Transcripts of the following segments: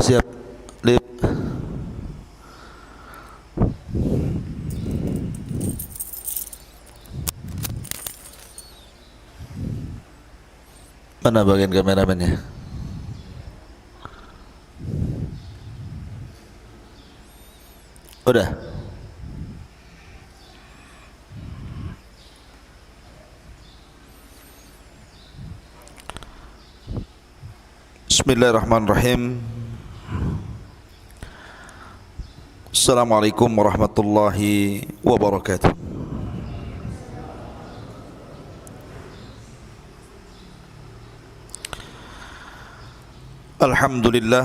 siap, Lip. Mana bagian kameramennya? Udah. Bismillahirrahmanirrahim. Assalamualaikum warahmatullahi wabarakatuh. Alhamdulillah.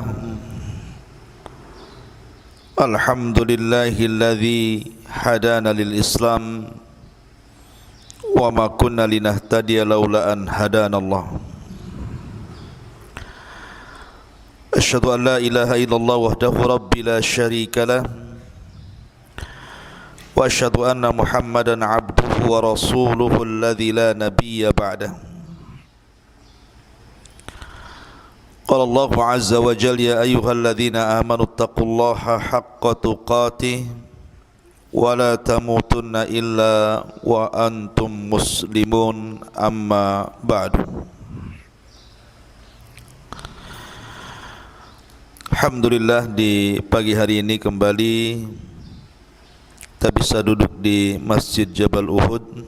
Alhamdulillahilladzi hadana lil Islam wa ma kunna linahtadiya laula an hadanallah. Asyhadu an la ilaha illallah wahdahu rabbi la syarika lah wa asyhadu anna Muhammadan abduhu wa rasuluhu alladzi la nabiyya ba'dah. Qala Allah azza wa jalla ya ayyuhalladzina amanu taqullaha haqqa tuqatih wa la tamutunna illa wa antum muslimun amma ba'du. Alhamdulillah, di pagi hari ini kembali kita bisa duduk di Masjid Jabal Uhud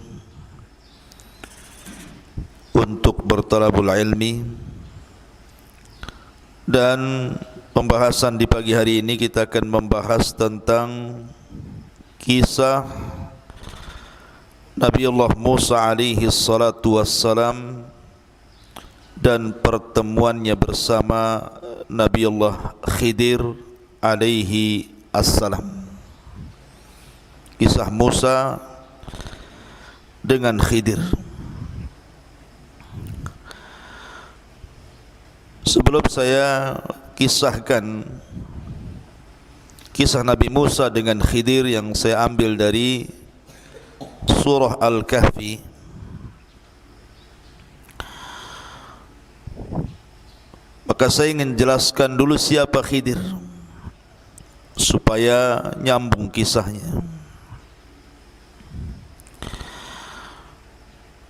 untuk bertalabul ilmi. Dan pembahasan di pagi hari ini kita akan membahas tentang kisah Nabiullah Musa alaihi salatu wassalam dan pertemuannya bersama Nabiullah Khidir alaihi assalam. Kisah Musa dengan Khidir. Sebelum saya kisahkan kisah Nabi Musa dengan Khidir yang saya ambil dari surah Al-Kahfi, maka saya ingin jelaskan dulu siapa Khidir supaya nyambung kisahnya.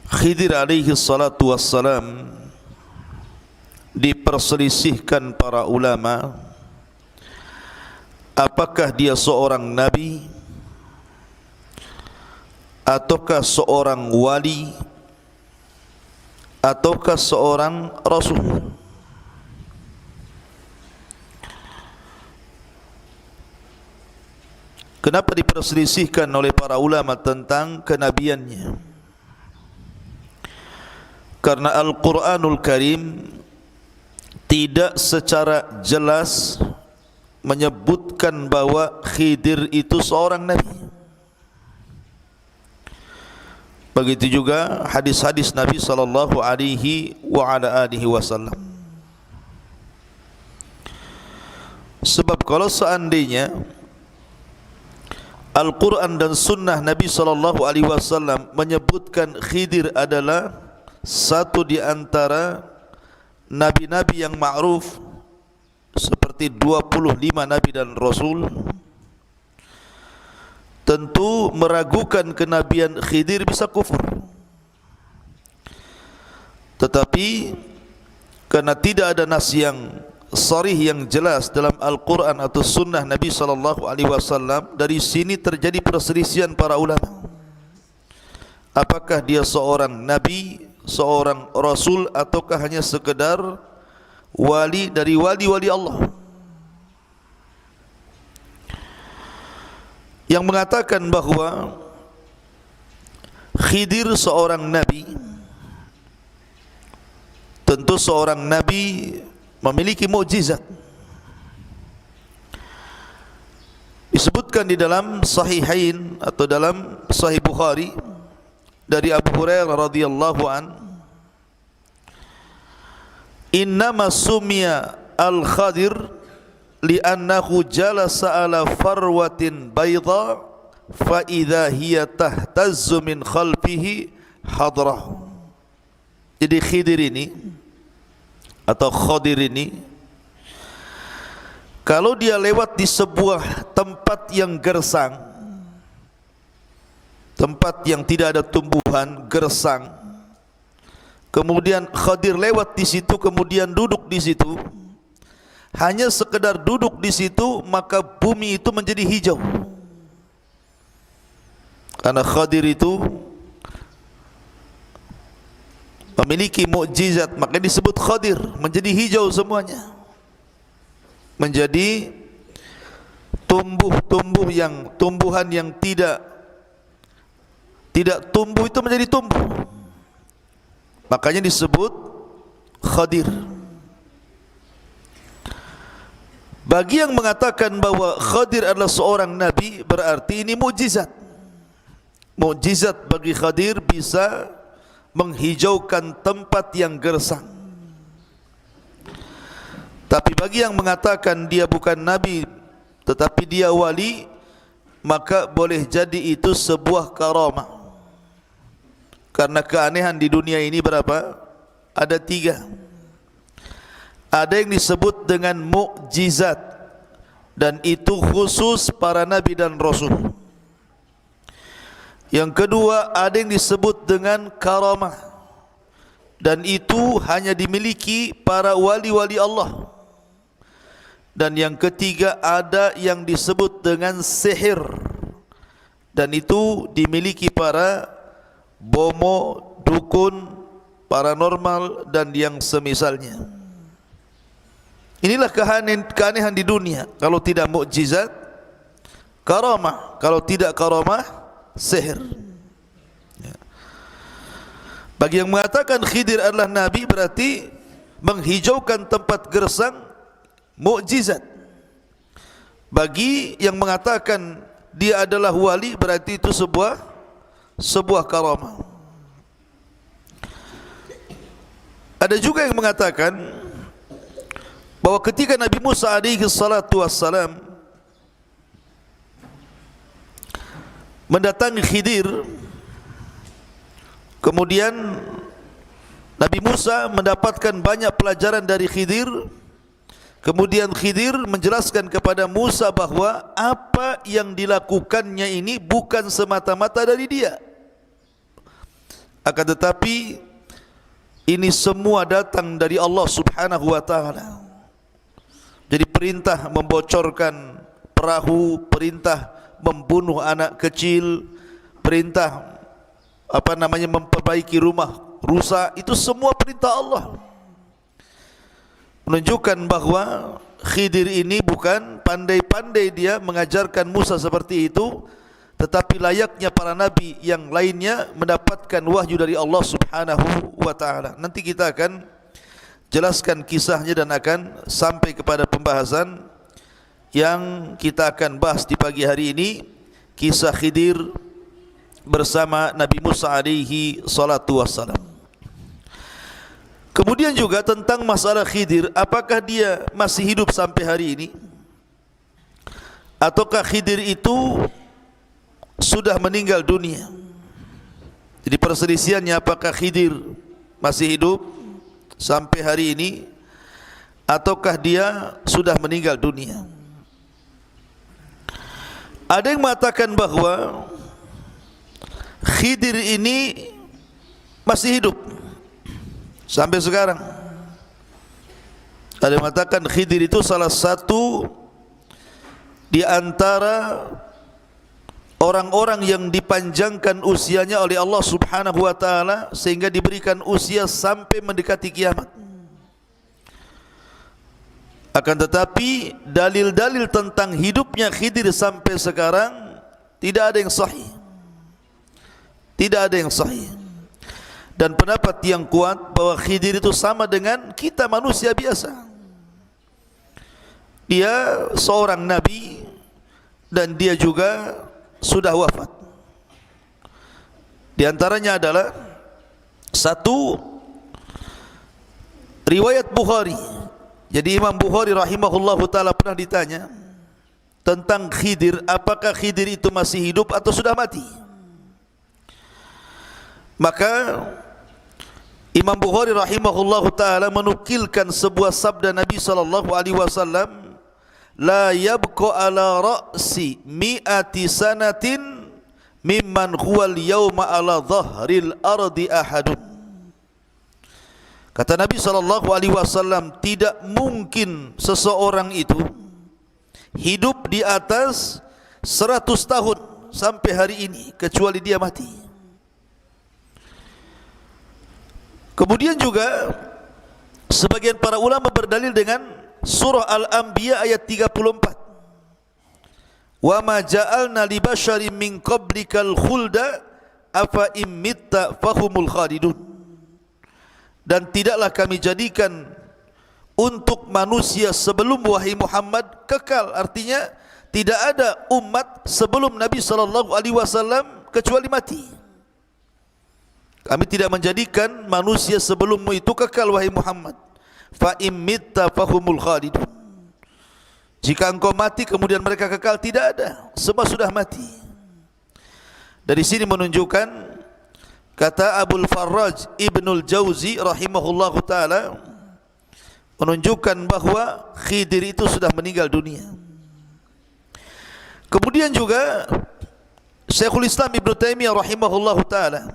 Khidir alaihi salatu wassalam diperselisihkan para ulama apakah dia seorang nabi ataukah seorang wali ataukah seorang rasul. Kenapa diperselisihkan oleh para ulama tentang kenabiannya? Karena Al-Quranul Karim tidak secara jelas menyebutkan bahwa Khidir itu seorang nabi. Begitu juga hadis-hadis Nabi sallallahu alaihi wa ala alihi wasallam. Sebab kalau seandainya Al-Quran dan Sunnah Nabi sallallahu alaihi wasallam menyebutkan Khidir adalah satu di antara nabi-nabi yang ma'ruf seperti 25 nabi dan rasul, tentu meragukan kenabian Khidir bisa kufur. Tetapi karena tidak ada nas yang sharih yang jelas dalam Al-Quran atau Sunnah Nabi SAW, dari sini terjadi perselisihan para ulama. Apakah dia seorang nabi, seorang rasul, ataukah hanya sekedar wali dari wali-wali Allah? Yang mengatakan bahwa Khidir seorang nabi, tentu seorang nabi memiliki mukjizat. Disebutkan di dalam Sahihain atau dalam Sahih Bukhari dari Abu Hurairah radhiyallahu an, innama sumiya al-Khadir li'annahu jalasa ala farwatin bayda fa idza hiya tahtazzu min khalfihi hadrah. Jadi Khidir ini atau Khadir ini kalau dia lewat di sebuah tempat yang gersang, tempat yang tidak ada tumbuhan, gersang, kemudian Khadir lewat di situ, kemudian duduk di situ, hanya sekedar duduk di situ, maka bumi itu menjadi hijau. Karena Khadir itu memiliki mukjizat, maka disebut Khadir, menjadi hijau semuanya, menjadi tumbuhan yang tidak tumbuh itu menjadi tumbuh, makanya disebut Khadir. Bagi yang mengatakan bahwa Khadir adalah seorang nabi, berarti ini mukjizat. Mukjizat bagi Khadir bisa menghijaukan tempat yang gersang. Tapi bagi yang mengatakan dia bukan nabi tetapi dia wali, maka boleh jadi itu sebuah karamah. Karena keanehan di dunia ini berapa? Ada 3. Ada yang disebut dengan mukjizat, dan itu khusus para nabi dan rasul. Yang kedua, ada yang disebut dengan karamah, dan itu hanya dimiliki para wali-wali Allah. Dan yang ketiga, ada yang disebut dengan sihir, dan itu dimiliki para bomo, dukun, paranormal, dan yang semisalnya. Inilah keanehan di dunia. Kalau tidak mukjizat, karamah. Kalau tidak karamah, sihir. Bagi yang mengatakan Khidir adalah nabi, berarti menghijaukan tempat gersang mukjizat. Bagi yang mengatakan dia adalah wali, berarti itu sebuah karamah. Ada juga yang mengatakan bahwa ketika Nabi Musa alaihi salatu wassalam mendatangi Khidir, kemudian Nabi Musa mendapatkan banyak pelajaran dari Khidir. Kemudian Khidir menjelaskan kepada Musa bahwa apa yang dilakukannya ini bukan semata-mata dari dia, akan tetapi ini semua datang dari Allah subhanahu wa ta'ala. Jadi perintah membocorkan perahu, perintah membunuh anak kecil, perintah memperbaiki rumah rusak, itu semua perintah Allah. Menunjukkan bahwa Khidir ini bukan pandai-pandai dia mengajarkan Musa seperti itu, tetapi layaknya para nabi yang lainnya mendapatkan wahyu dari Allah subhanahu wa ta'ala. Nanti kita akan jelaskan kisahnya dan akan sampai kepada pembahasan yang kita akan bahas di pagi hari ini, kisah Khidir bersama Nabi Musa alaihi salatu wassalam. Kemudian juga tentang masalah Khidir, apakah dia masih hidup sampai hari ini, ataukah Khidir itu sudah meninggal dunia. Jadi perselisihannya, apakah Khidir masih hidup sampai hari ini, ataukah dia sudah meninggal dunia. Ada yang mengatakan bahwa Khidir ini masih hidup sampai sekarang. Ada yang mengatakan Khidir itu salah satu di antara orang-orang yang dipanjangkan usianya oleh Allah subhanahu wa ta'ala, sehingga diberikan usia sampai mendekati kiamat. Akan tetapi dalil-dalil tentang hidupnya Khidir sampai sekarang tidak ada yang sahih. Tidak ada yang sahih. Dan pendapat yang kuat bahwa Khidir itu sama dengan kita manusia biasa. Dia seorang nabi dan dia juga sudah wafat. Di antaranya adalah satu riwayat Bukhari. Jadi Imam Bukhari rahimahullahu ta'ala pernah ditanya tentang Khidir, apakah Khidir itu masih hidup atau sudah mati. Maka Imam Bukhari rahimahullahu ta'ala menukilkan sebuah sabda Nabi sallallahu alaihi wasallam, la yabqa ala ra'si mi'ati sanatin mimman huwal yawma ala dhahril ardi ahadun. Kata Nabi SAW, tidak mungkin seseorang itu hidup di atas 100 tahun sampai hari ini kecuali dia mati. Kemudian juga sebagian para ulama berdalil dengan surah Al-Anbiya ayat 34. Wa ma ja'alna li basyarin min qablikal khulda afa im mitta fahumul khalidun. Dan tidaklah kami jadikan untuk manusia sebelum wahai Muhammad kekal. Artinya tidak ada umat sebelum Nabi SAW kecuali mati. Kami tidak menjadikan manusia sebelummu itu kekal wahai Muhammad. Fa im mitta fahumul khalidun. Jika engkau mati kemudian mereka kekal, tidak ada, semua sudah mati. Dari sini menunjukkan, kata Abul Farraj Ibnul Jauzi rahimahullahu ta'ala, menunjukkan bahawa Khidir itu sudah meninggal dunia. Kemudian juga Syekhul Islam Ibn Taimiyah rahimahullahu ta'ala,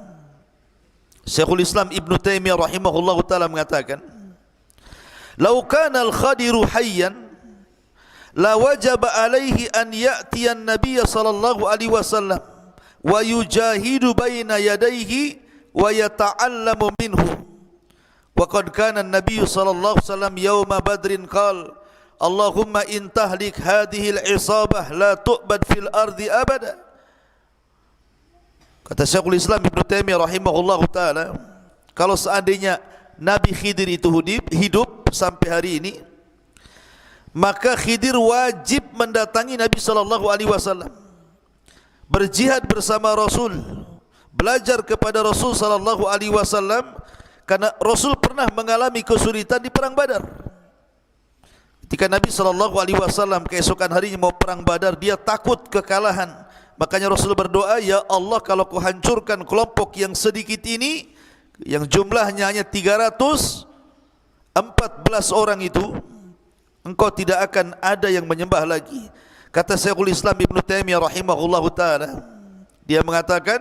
Syekhul Islam Ibn Taimiyah rahimahullahu ta'ala mengatakan, "Lau kana al-Khadiru hayyan la wajaba alaihi an ya'tiya an-nabiy sallallahu alaihi wasallam wa yujahidu baina yadayhi wa yata'allamu minhu. Wa qad kana an-nabiy sallallahu alaihi wasallam yawma badrin qala Allahumma in tahlik hadhihi al-isabah la tu'bad fil ardi abada." Kata Syekhul Islam Ibn Taimiyah rahimahullahu ta'ala, kalau seandainya Nabi Khidir itu hidup sampai hari ini, maka Khidir wajib mendatangi Nabi SAW, berjihad bersama Rasul, belajar kepada Rasul SAW, karena Rasul pernah mengalami kesulitan di perang Badar. Ketika Nabi SAW keesokan harinya mau perang Badar, dia takut kekalahan. Makanya Rasul berdoa, "Ya Allah, kalau kau hancurkan kelompok yang sedikit ini, yang jumlahnya hanya 314 orang itu, engkau tidak akan ada yang menyembah lagi." Kata Syekhul Islam Ibn Taimiyah rahimahullahu ta'ala, dia mengatakan,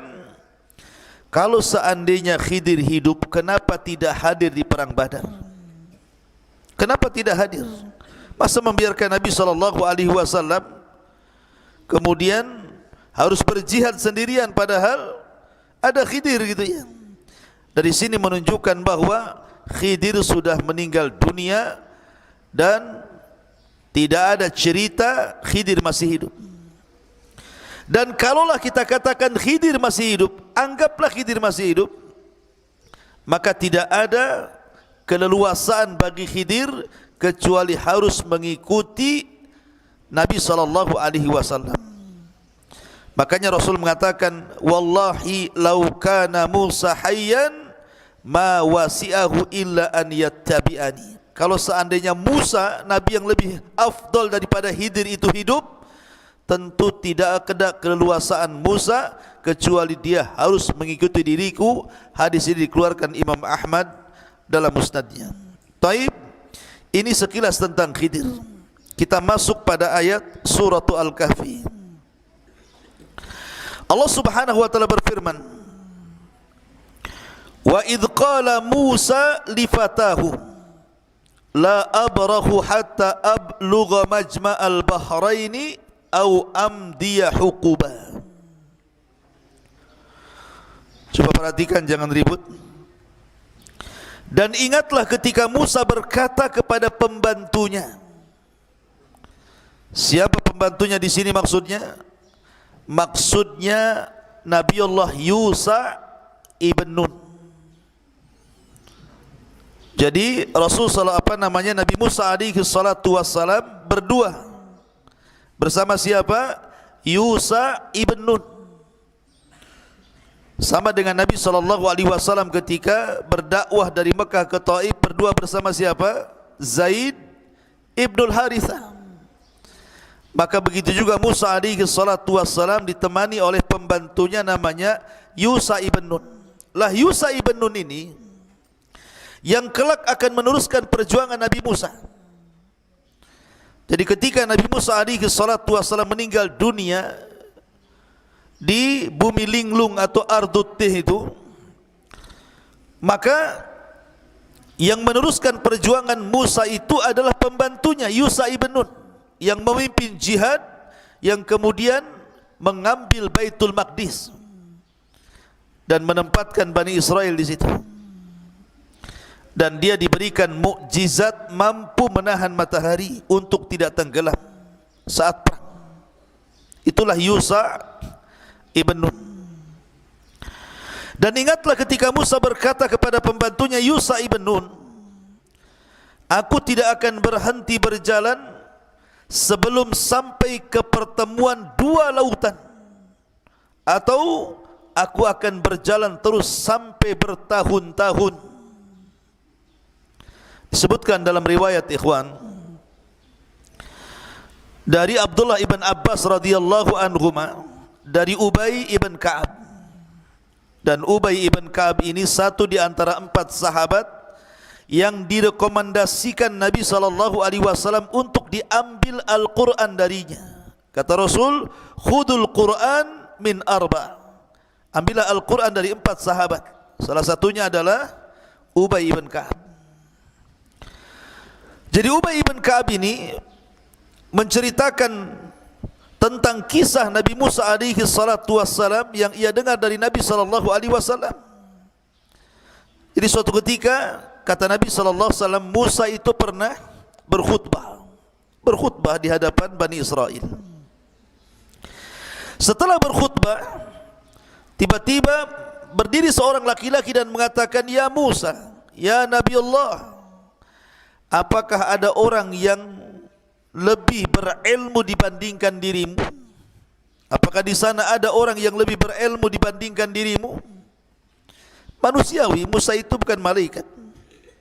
kalau seandainya Khidir hidup, kenapa tidak hadir di perang Badar? Kenapa tidak hadir? Masa membiarkan Nabi SAW kemudian harus berjihad sendirian, padahal ada Khidir gitu ya. Dari sini menunjukkan bahawa Khidir sudah meninggal dunia dan tidak ada cerita Khidir masih hidup. Dan kalaulah kita katakan Khidir masih hidup, anggaplah Khidir masih hidup, maka tidak ada keleluasaan bagi Khidir kecuali harus mengikuti Nabi SAW. Makanya Rasul mengatakan, "Wallahi law kana Musa hayyan ma wasi'ahu illa an yattabi'ani." Kalau seandainya Musa, Nabi yang lebih afdal daripada Khidir itu hidup, tentu tidak ada keleluasaan Musa kecuali dia harus mengikuti diriku. Hadis ini dikeluarkan Imam Ahmad dalam musnadnya. Taib, ini sekilas tentang Khidir. Kita masuk pada ayat surah Al-Kahfi. Allah Subhanahu wa taala berfirman, "Wa idh qala Musa li fatahu la abrahu hatta ablugha majma'al bahraini aw amdiya huquba." Coba perhatikan, jangan ribut. Dan ingatlah ketika Musa berkata kepada pembantunya. Siapa pembantunya di sini maksudnya? Maksudnya Nabiullah Yusha ibn Nun. Jadi Rasul Nabi Musa alaihi salatu wassalam berdua bersama siapa? Yusha ibn Nun. Sama dengan Nabi SAW ketika berdakwah dari Mekah ke Taif, berdua bersama siapa? Zaid ibn Harithah. Maka begitu juga Musa alaihi salatu wassalam ditemani oleh pembantunya namanya Yusha ibn Nun. Lah Yusha ibn Nun ini yang kelak akan meneruskan perjuangan Nabi Musa. Jadi ketika Nabi Musa alaihi salatu wassalam meninggal dunia di bumi linglung atau Ardut Tih itu, maka yang meneruskan perjuangan Musa itu adalah pembantunya Yusha ibn Nun yang memimpin jihad, yang kemudian mengambil Baitul Maqdis dan menempatkan Bani Israel di situ. Dan dia diberikan mukjizat mampu menahan matahari untuk tidak tenggelam saat perang. Itulah Yusha ibn Nun. Dan ingatlah ketika Musa berkata kepada pembantunya Yusha ibn Nun, aku tidak akan berhenti berjalan sebelum sampai ke pertemuan dua lautan, atau aku akan berjalan terus sampai bertahun-tahun. Disebutkan dalam riwayat ikhwan dari Abdullah ibn Abbas radhiyallahu anhuma, dari Ubay ibn Ka'ab. Dan Ubay ibn Ka'ab ini satu di antara 4 sahabat yang direkomendasikan Nabi SAW untuk diambil Al-Quran darinya. Kata Rasul, khudul Quran min 4. Ambillah Al-Quran dari 4 sahabat. Salah satunya adalah Ubay ibn Ka'ab. Jadi Ubay ibn Ka'ab ini menceritakan tentang kisah Nabi Musa alaihi salatu wassalam yang ia dengar dari Nabi sallallahu alaihi wasallam. Jadi suatu ketika kata Nabi sallallahu alaihi wasallam, Musa itu pernah berkhutbah di hadapan Bani Israel. Setelah berkhutbah, tiba-tiba berdiri seorang laki-laki dan mengatakan, ya Musa, ya Nabi Allah, apakah ada orang yang lebih berilmu dibandingkan dirimu? Apakah di sana ada orang yang lebih berilmu dibandingkan dirimu? Manusiawi, Musa itu bukan malaikat.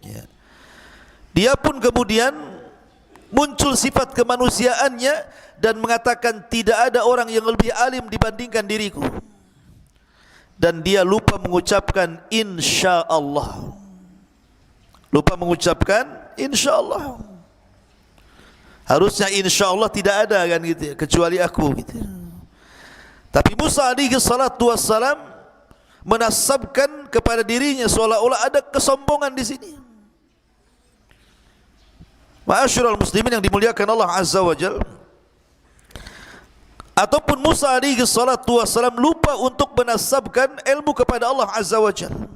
Ya. Dia pun kemudian muncul sifat kemanusiaannya dan mengatakan, tidak ada orang yang lebih alim dibandingkan diriku. Dan dia lupa mengucapkan insya Allah. Lupa mengucapkan insya Allah. Harusnya insya Allah tidak ada kan gitu ya, kecuali aku gitu. Tapi Musa alaihi salatu wassalam menasabkan kepada dirinya seolah-olah ada kesombongan di sini. Ma'asyiral muslimin yang dimuliakan Allah Azza wa Jalla. Ataupun Musa alaihi salatu wassalam lupa untuk menasabkan ilmu kepada Allah Azza wa Jalla.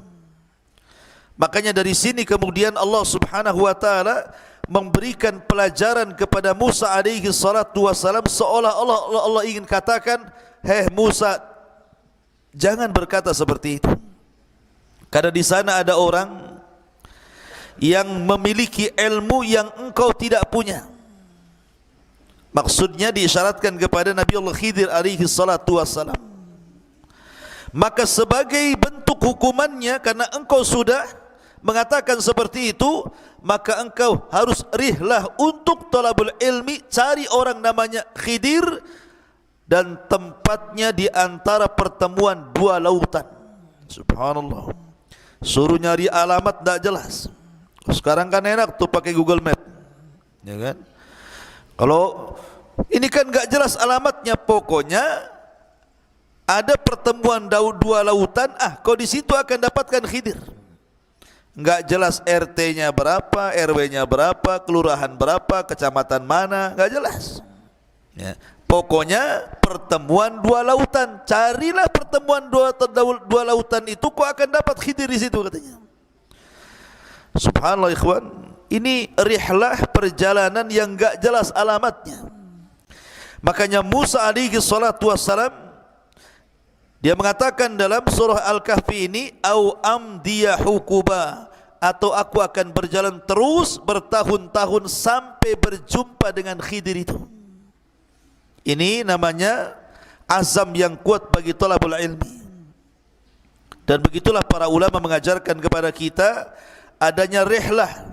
Makanya dari sini kemudian Allah Subhanahu wa taala memberikan pelajaran kepada Musa alaihi salatu wassalam, seolah-olah Allah ingin katakan, hei Musa, jangan berkata seperti itu. Karena di sana ada orang yang memiliki ilmu yang engkau tidak punya. Maksudnya diisyaratkan kepada Nabi Allah Khidir alaihi salatu wassalam. Maka sebagai bentuk hukumannya, karena engkau sudah mengatakan seperti itu, maka engkau harus rihlah untuk talabul ilmi, cari orang namanya Khidir, dan tempatnya di antara pertemuan dua lautan. Subhanallah. Suruh nyari alamat tak jelas. Sekarang kan enak tuh pakai Google Map, ya kan? Kalau ini kan enggak jelas alamatnya, pokoknya ada pertemuan dua lautan, kau di situ akan dapatkan Khidir. Enggak jelas RT-nya berapa, RW-nya berapa, kelurahan berapa, kecamatan mana, enggak jelas. Ya. Pokoknya pertemuan dua lautan, carilah pertemuan dua lautan itu, kau akan dapat Khidir di situ katanya. Subhanallah ikhwan, ini rihlah perjalanan yang enggak jelas alamatnya. Makanya Musa alaihi salatu wassalam dia mengatakan dalam surah Al-Kahfi ini, au amdiya hukuba, atau aku akan berjalan terus bertahun-tahun sampai berjumpa dengan Khidir itu. Ini namanya azam yang kuat bagi talabul ilmi. Dan begitulah para ulama mengajarkan kepada kita adanya rihlah,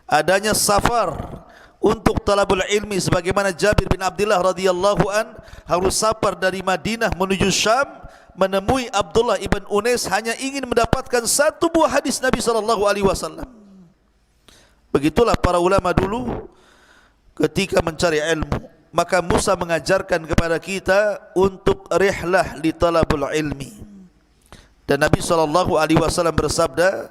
adanya safar untuk talabul ilmi, sebagaimana Jabir bin Abdullah radhiyallahu an harus safar dari Madinah menuju Syam menemui Abdullah ibn Unais hanya ingin mendapatkan satu buah hadis Nabi sallallahu alaihi wasallam. Begitulah para ulama dulu ketika mencari ilmu. Maka Musa mengajarkan kepada kita untuk rihlah li talabul ilmi. Dan Nabi SAW bersabda,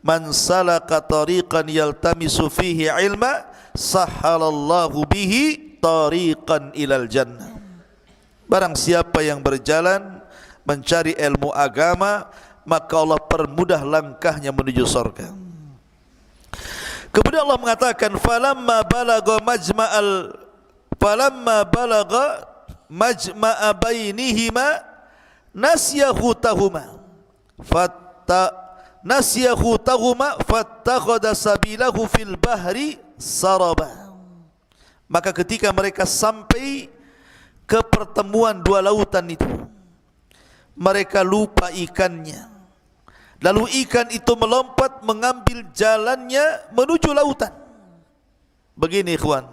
man salaka tariqan yaltamisu fihi ilma, sahhalallahu bihi tariqan ilal jannah. Barang siapa yang berjalan mencari ilmu agama, maka Allah permudah langkahnya menuju surga. Kemudian Allah mengatakan, falamma balagha majma'a bainihima nasyahu tahuma fattakhadha sabilahu fil bahri saraba. Maka ketika mereka sampai ke pertemuan dua lautan itu, mereka lupa ikannya. Lalu ikan itu melompat mengambil jalannya menuju lautan. Begini ikhwan,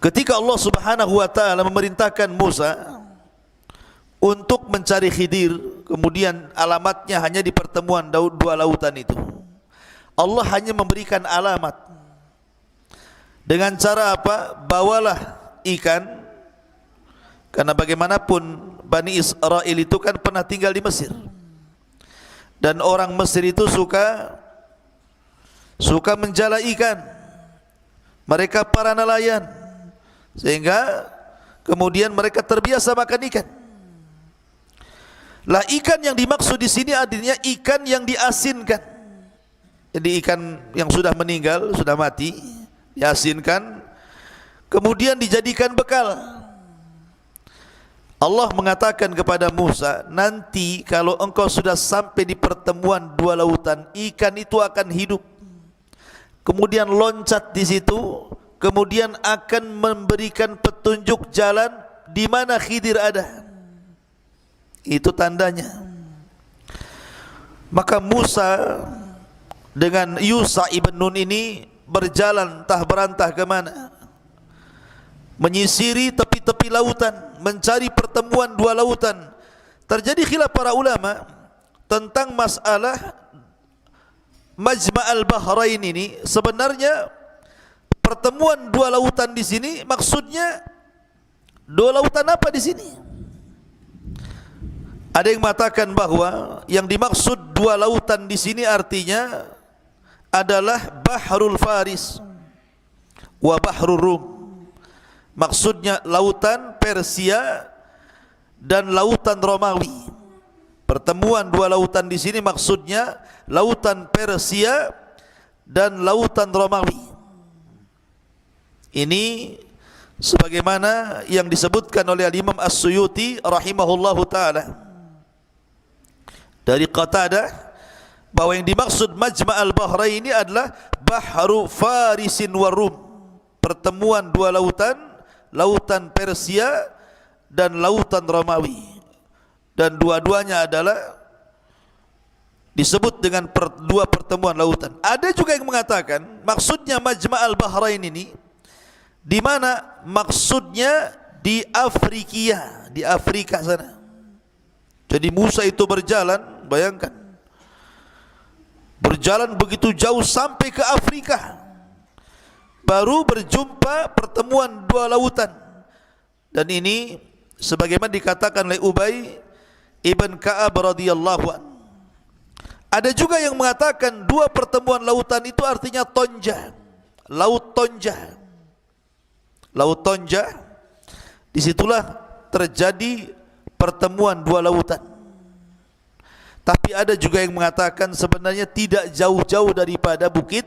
ketika Allah Subhanahu wa taala memerintahkan Musa untuk mencari Khidir, kemudian alamatnya hanya di pertemuan dua lautan itu. Allah hanya memberikan alamat. Dengan cara apa? Bawalah ikan. Karena bagaimanapun Bani Israel itu kan pernah tinggal di Mesir. Dan orang Mesir itu suka menjala ikan. Mereka para nelayan, sehingga kemudian mereka terbiasa makan ikan. Lah ikan yang dimaksud di sini artinya ikan yang diasinkan. Jadi ikan yang sudah meninggal, sudah mati, diasinkan, kemudian dijadikan bekal. Allah mengatakan kepada Musa, nanti kalau engkau sudah sampai di pertemuan dua lautan, ikan itu akan hidup, kemudian loncat di situ, kemudian akan memberikan petunjuk jalan di mana Khidir ada. Itu tandanya. Maka Musa dengan Yusha ibn Nun ini berjalan entah berantah ke mana, menyisiri tepi-tepi lautan, mencari pertemuan dua lautan. Terjadi khilaf para ulama tentang masalah Majma'al Bahrain ini. Sebenarnya pertemuan dua lautan di sini maksudnya dua lautan apa di sini? Ada yang mengatakan bahwa yang dimaksud dua lautan di sini artinya adalah Bahrul Faris wa Bahrul Rum. Maksudnya lautan Persia dan lautan Romawi. Pertemuan dua lautan di sini maksudnya lautan Persia dan lautan Romawi. Ini sebagaimana yang disebutkan oleh Imam As-Suyuti rahimahullahu taala dari Qatadah, bahwa yang dimaksud Majma'al Bahrain ini adalah Bahru Farisin wa Rum, pertemuan dua lautan, lautan Persia dan lautan Romawi, dan dua-duanya adalah disebut dengan dua pertemuan lautan. Ada juga yang mengatakan maksudnya Majma'al Bahrain ini di mana maksudnya di Afrika, di Afrika sana. Jadi Musa itu berjalan, bayangkan, berjalan begitu jauh sampai ke Afrika, baru berjumpa pertemuan dua lautan. Dan ini sebagaimana dikatakan oleh Ubay ibn Ka'ab radhiyallahu anhu. Ada juga yang mengatakan dua pertemuan lautan itu artinya Tonja, Laut Tonja. Laut Tonja, disitulah terjadi pertemuan dua lautan. Tapi ada juga yang mengatakan sebenarnya tidak jauh-jauh daripada Bukit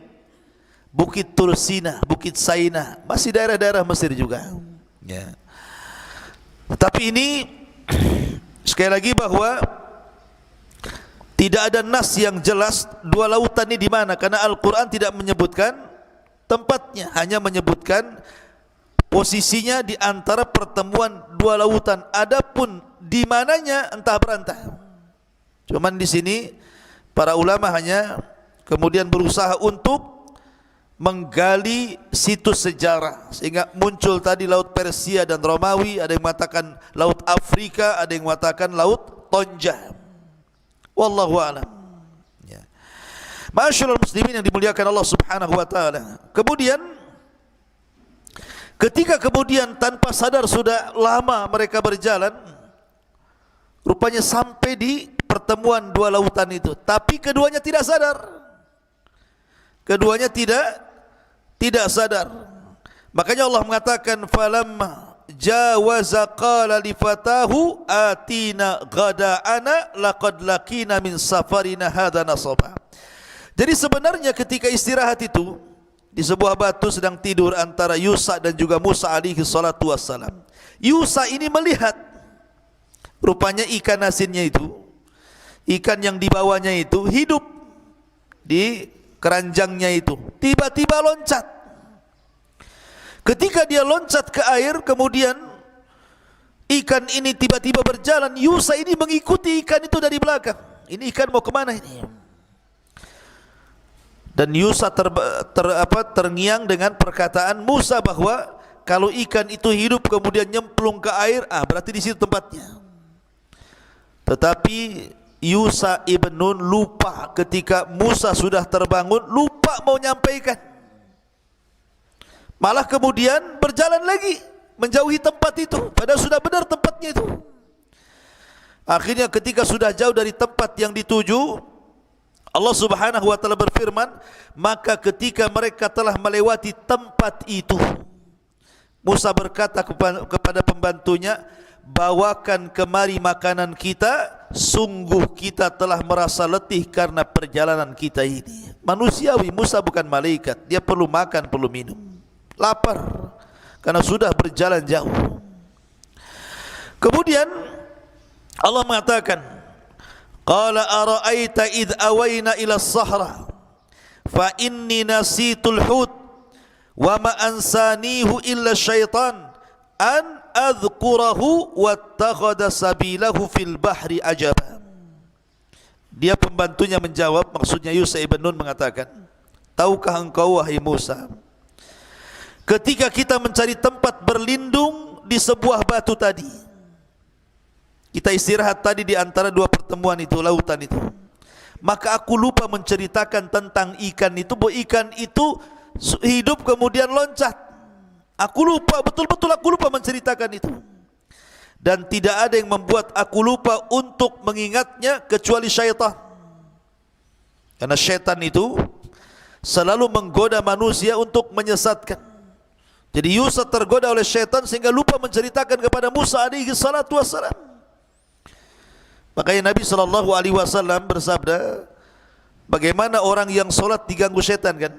Tursina, Bukit Saina, masih daerah-daerah Mesir juga. Ya. Tapi ini sekali lagi bahwa tidak ada nas yang jelas dua lautan ini di mana, karena Al-Quran tidak menyebutkan tempatnya, hanya menyebutkan posisinya di antara pertemuan dua lautan. Adapun di mananya entah berantah. Cuman di sini para ulama hanya kemudian berusaha untuk menggali situs sejarah sehingga muncul tadi Laut Persia dan Romawi. Ada yang mengatakan Laut Afrika, ada yang mengatakan Laut Tonja. Wallahu a'lam. Ya. Ma'asyiral muslimin yang dimuliakan Allah Subhanahu wa taala. Kemudian Ketika kemudian tanpa sadar sudah lama mereka berjalan, rupanya sampai di pertemuan dua lautan itu, tapi keduanya tidak sadar. Keduanya tidak sadar. Makanya Allah mengatakan falamma jawaza qala li fatahu atina ghada'ana laqad laqina min safarina hadza nasaba. Jadi sebenarnya ketika istirahat itu di sebuah batu sedang tidur antara Yusa dan juga Musa alaihi salatu wassalam. Yusa ini melihat rupanya ikan asinnya itu, ikan yang dibawanya itu hidup di keranjangnya itu, tiba-tiba loncat. Ketika dia loncat ke air, kemudian ikan ini tiba-tiba berjalan. Yusa ini mengikuti ikan itu dari belakang. Ini ikan mau kemana ini? Dan Yusa terngiang dengan perkataan Musa bahwa kalau ikan itu hidup kemudian nyemplung ke air, berarti di situ tempatnya. Tetapi Yusa ibn Nun lupa ketika Musa sudah terbangun, lupa mau nyampaikan. Malah kemudian berjalan lagi menjauhi tempat itu, padahal sudah benar tempatnya itu. Akhirnya ketika sudah jauh dari tempat yang dituju, Allah Subhanahu wa taala berfirman, maka ketika mereka telah melewati tempat itu, Musa berkata kepada pembantunya, bawakan kemari makanan kita, sungguh kita telah merasa letih karena perjalanan kita ini. Manusiawi, Musa bukan malaikat, dia perlu makan, perlu minum, lapar karena sudah berjalan jauh. Kemudian Allah mengatakan, qala ara'aita idh awayna ila as-sahra fa inni nasitul hut wa ma ansanihu illa syaitan an adhkurahu wattakhadha sabilahu fil bahri ajaba. Dia pembantunya menjawab, maksudnya Yusa ibn Nun mengatakan, tahukah engkau wahai Musa, ketika kita mencari tempat berlindung di sebuah batu tadi, kita istirahat tadi di antara dua pertemuan itu, lautan itu, maka aku lupa menceritakan tentang ikan itu, bahwa ikan itu hidup kemudian loncat. Aku lupa, betul-betul aku lupa menceritakan itu. Dan tidak ada yang membuat aku lupa untuk mengingatnya kecuali syaitan. Karena syaitan itu selalu menggoda manusia untuk menyesatkan. Jadi Yusa tergoda oleh syaitan sehingga lupa menceritakan kepada Musa alaihi salatu wassalam. Makanya Nabi SAW bersabda, bagaimana orang yang solat diganggu syaitan kan?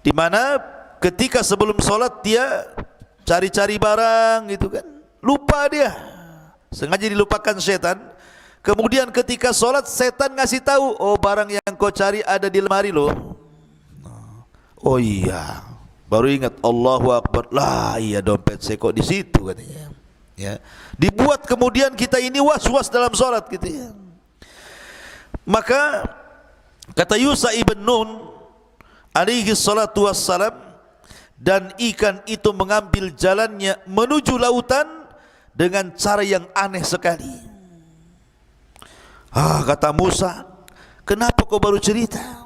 Di mana ketika sebelum solat dia cari-cari barang gitu kan, lupa dia, sengaja dilupakan syaitan. Kemudian ketika solat syaitan ngasih tahu, oh barang yang kau cari ada di lemari loh. Oh iya, baru ingat, Allahu Akbar, lah iya dompet saya kok di situ katanya. Ya, dibuat kemudian kita ini was-was dalam solat gitu ya. Maka kata Yusa ibn Nun alaihi salatu wassalam, dan ikan itu mengambil jalannya menuju lautan dengan cara yang aneh sekali. Kata Musa, kenapa kau baru cerita?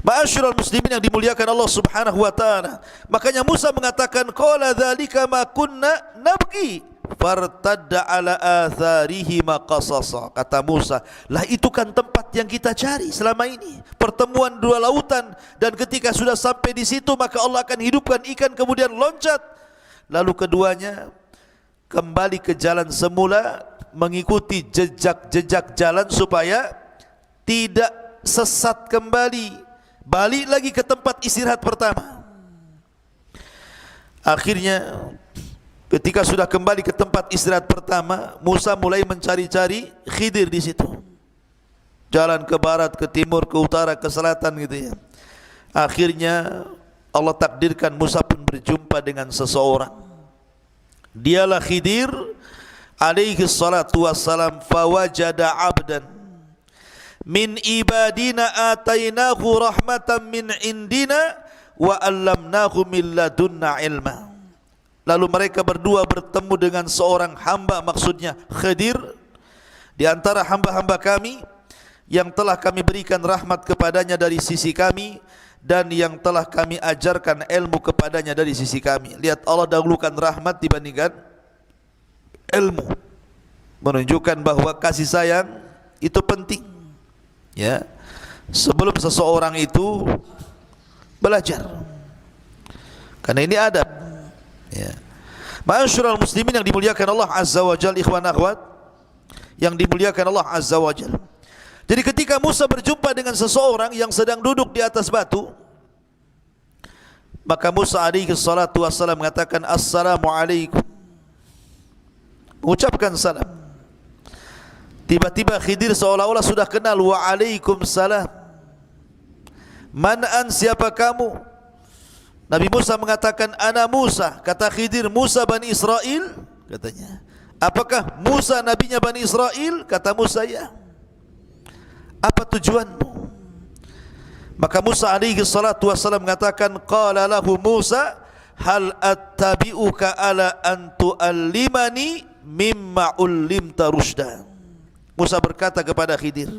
Ma'asyiral muslimin yang dimuliakan Allah Subhanahu wa taala. Makanya Musa mengatakan, qala dzalika ma kunna nabghi fartadda ala atharihi ma qasasa. Kata Musa, lah itu kan tempat yang kita cari selama ini, pertemuan dua lautan, dan ketika sudah sampai di situ maka Allah akan hidupkan ikan kemudian loncat. Lalu keduanya kembali ke jalan semula, mengikuti jejak-jejak jalan supaya tidak sesat kembali, balik lagi ke tempat istirahat pertama. Akhirnya ketika sudah kembali ke tempat istirahat pertama, Musa mulai mencari-cari Khidir di situ. Jalan ke barat, ke timur, ke utara, ke selatan gitu ya. Akhirnya Allah takdirkan Musa pun berjumpa dengan seseorang. Dialah Khidir alaihi salatu wassalam. Fawajada abdan min ibadina atainahu rahmatan min indina wa allamnahu min ladunna ilma. Lalu mereka berdua bertemu dengan seorang hamba, maksudnya Khidir, di antara hamba-hamba kami yang telah kami berikan rahmat kepadanya dari sisi kami, dan yang telah kami ajarkan ilmu kepadanya dari sisi kami. Lihat, Allah dahulukan rahmat dibandingkan ilmu, menunjukkan bahwa kasih sayang itu penting, ya, sebelum seseorang itu belajar, karena ini adab, ya. Ma'asyiral muslimin yang dimuliakan Allah Azza wa Jalla, ikhwan akhwat yang dimuliakan Allah Azza wa Jalla. Jadi ketika Musa berjumpa dengan seseorang yang sedang duduk di atas batu, maka Musa alaihi salatu wassalam mengatakan assalamualaikum, mengucapkan salam. Tiba-tiba Khidir seolah-olah sudah kenal, waalaikumsalam. Man'an, siapa kamu? Nabi Musa mengatakan ana Musa. Kata Khidir, Musa Bani Israel, katanya. Apakah Musa nabinya Bani Israel? Kata Musa, ya. Apa tujuanmu? Maka Musa alaihi salatu wassalam mengatakan, qala lahu Musa, hal attabi'uka ala an tu'allimani mimma ullimta rushda. Musa berkata kepada Khidir,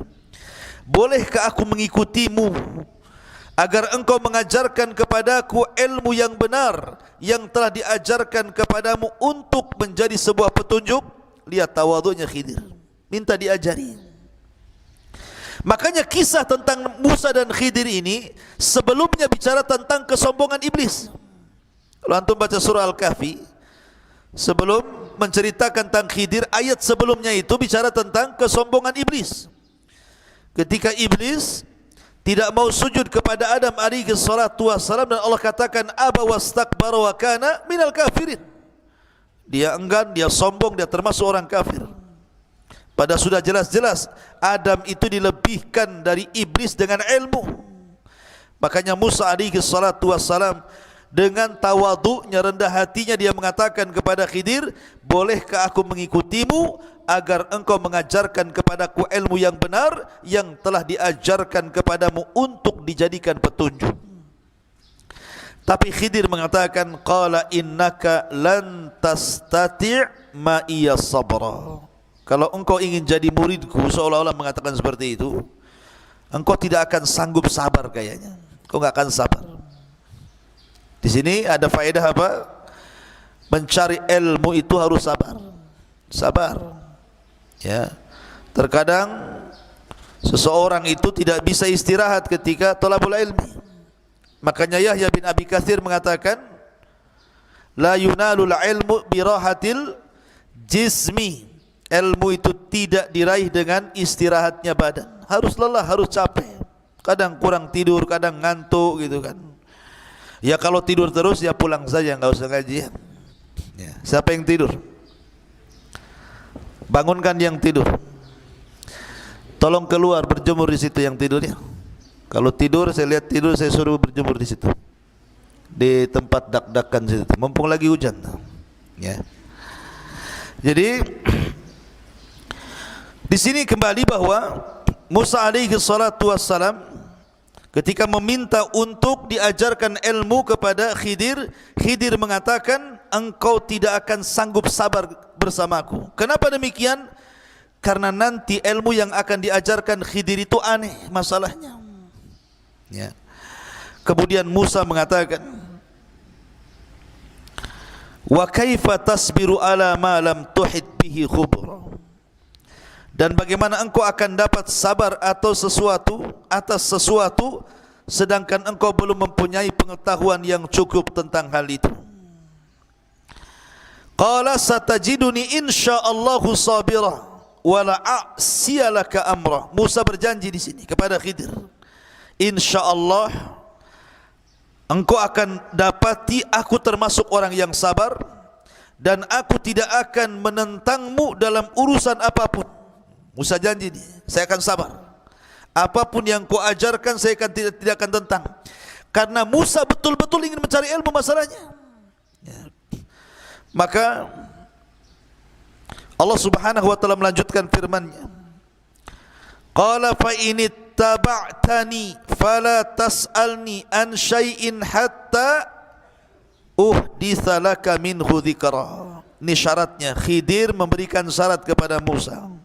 bolehkah aku mengikutimu agar engkau mengajarkan kepadaku ilmu yang benar yang telah diajarkan kepadamu untuk menjadi sebuah petunjuk? Lihat tawadhunya Khidir, minta diajari. Makanya kisah tentang Musa dan Khidir ini sebelumnya bicara tentang kesombongan iblis. Kalau antum baca surah Al-Kahfi, sebelum menceritakan tentang Khidir, ayat sebelumnya itu bicara tentang kesombongan iblis. Ketika iblis tidak mau sujud kepada Adam alaihi salatu wassalam, dan Allah katakan aba wastakbara wa kana minal kafirin. Dia enggan, dia sombong, dia termasuk orang kafir. Padahal sudah jelas-jelas Adam itu dilebihkan dari iblis dengan ilmu. Makanya Musa alaihi salatu wassalam dengan tawadhu'nya, rendah hatinya, dia mengatakan kepada Khidir, bolehkah aku mengikutimu agar engkau mengajarkan kepadaku ilmu yang benar yang telah diajarkan kepadamu untuk dijadikan petunjuk. Tapi Khidir mengatakan, qala innaka lan tastati' ma iya sabra. Kalau engkau ingin jadi muridku, seolah-olah mengatakan seperti itu, engkau tidak akan sanggup sabar kayaknya. Engkau enggak akan sabar. Di sini ada faedah apa? Mencari ilmu itu harus sabar. Sabar. Ya. Terkadang seseorang itu tidak bisa istirahat ketika thalabul ilmi. Makanya Yahya bin Abi Katsir mengatakan, la yunalul ilmu birahatil jismi. Ilmu itu tidak diraih dengan istirahatnya badan. Harus lelah, harus capek. Kadang kurang tidur, kadang ngantuk gitu kan. Ya kalau tidur terus ya pulang saja, enggak usah ngaji. Ya. Siapa yang tidur? Bangunkan yang tidur. Tolong keluar berjemur di situ yang tidurnya. Kalau tidur, saya lihat tidur, saya suruh berjemur di situ. Di tempat dak-dakan situ. Mumpung lagi hujan. Ya. Jadi di sini kembali bahwa Musa alaihi salatu wassalam ketika meminta untuk diajarkan ilmu kepada Khidir, Khidir mengatakan, engkau tidak akan sanggup sabar bersamaku. Kenapa demikian? Karena nanti ilmu yang akan diajarkan Khidir itu aneh masalahnya. Ya. Kemudian Musa mengatakan, wa kaifa tasbiru ala ma lam tuhit bihi khubra. Dan bagaimana engkau akan dapat sabar atau sesuatu atas sesuatu sedangkan engkau belum mempunyai pengetahuan yang cukup tentang hal itu. Qala satajiduni insyaallahu sabira wala a'siyalaka amra. Musa berjanji di sini kepada Khidir, insyaallah engkau akan dapati aku termasuk orang yang sabar dan aku tidak akan menentangmu dalam urusan apapun. Musa janji nih, saya akan sabar. Apapun yang kau ajarkan saya akan tidak akan tentang. Karena Musa betul-betul ingin mencari ilmu masalahnya. Ya. Maka Allah Subhanahu wa taala melanjutkan firman-Nya. Qala fa in ittaba'tani fala tas'alni an syai'in hatta uhditsa laka minhu dzikra. Ini syaratnya. Khidir memberikan syarat kepada Musa.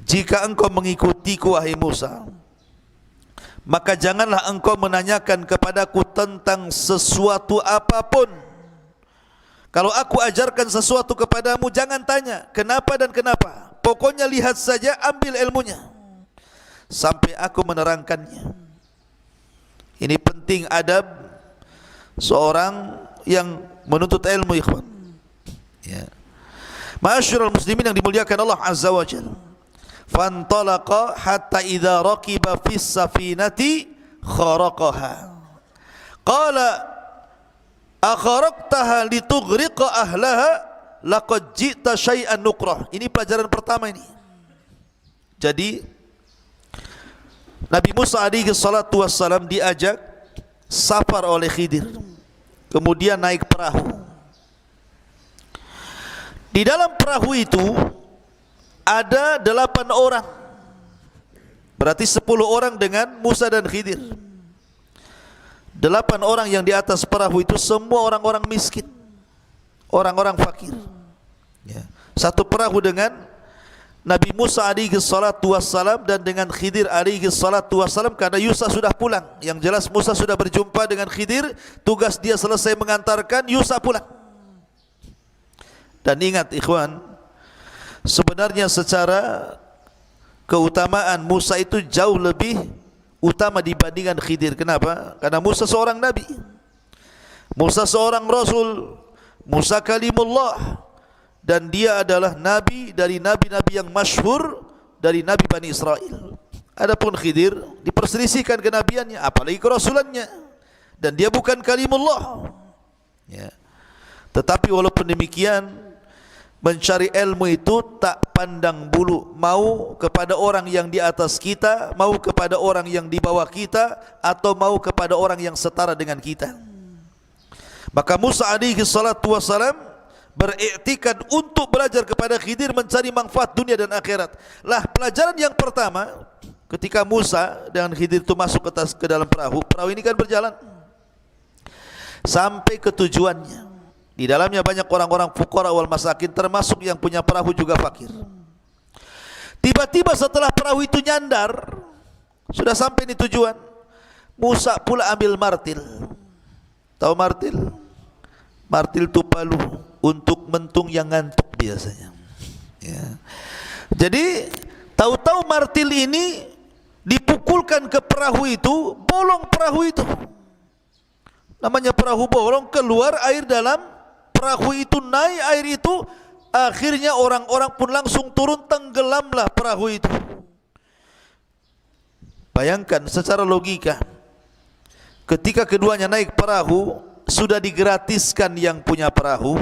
Jika engkau mengikutiku wahai Musa, maka janganlah engkau menanyakan kepadaku tentang sesuatu apapun. Kalau aku ajarkan sesuatu kepadamu, jangan tanya kenapa dan kenapa. Pokoknya lihat saja, ambil ilmunya sampai aku menerangkannya. Ini penting adab seorang yang menuntut ilmu, ikhwan. Ya. Ma'asyiral muslimin yang dimuliakan Allah Azza wa Jalla. Fantalaqa hatta idza raqiba fis safinati kharaqaha. Qala akharaqtaha litughriqa ahlaha laqad ji'ta syai'an nukrah. Ini pelajaran pertama ini. Jadi Nabi Musa alaihi salatu wassalam diajak safar oleh Khidir, kemudian naik perahu. Di dalam perahu itu ada 8 orang, berarti 10 orang dengan Musa dan Khidir. 8 orang yang di atas perahu itu semua orang-orang miskin, orang-orang fakir. Ya. Satu perahu dengan Nabi Musa alaihi salatu wassalam dan dengan Khidir alaihi salatu wassalam, karena Yusa sudah pulang. Yang jelas Musa sudah berjumpa dengan Khidir, tugas dia selesai mengantarkan, Yusa pulang. Dan ingat ikhwan, sebenarnya secara keutamaan Musa itu jauh lebih utama dibandingkan Khidir. Kenapa? Karena Musa seorang nabi, Musa seorang rasul, Musa kalimullah, dan dia adalah nabi dari nabi-nabi yang masyhur dari nabi Bani Israel. Adapun Khidir diperselisihkan kenabiannya, apalagi kerasulannya, dan dia bukan kalimullah. Ya. Tetapi walaupun demikian, mencari ilmu itu tak pandang bulu, mau kepada orang yang di atas kita, mau kepada orang yang di bawah kita, atau mau kepada orang yang setara dengan kita. Maka Musa alaihi salatu wassalam beriktikad untuk belajar kepada Khidir, mencari manfaat dunia dan akhirat. Lah, pelajaran yang pertama, ketika Musa dan Khidir itu masuk ke dalam perahu, perahu ini kan berjalan sampai ke tujuannya. Di dalamnya banyak orang-orang fuqara wal masakin, termasuk yang punya perahu juga fakir. Tiba-tiba setelah perahu itu nyandar, sudah sampai di tujuan, Musa pula ambil martil. Tahu martil? Martil itu palu untuk mentung yang ngantuk biasanya. Ya. Jadi tahu-tahu martil ini dipukulkan ke perahu itu, bolong perahu itu. Namanya perahu bolong, keluar air dalam perahu itu, naik air itu, akhirnya orang-orang pun langsung turun, tenggelamlah perahu itu. Bayangkan secara logika, ketika keduanya naik perahu, sudah digratiskan yang punya perahu,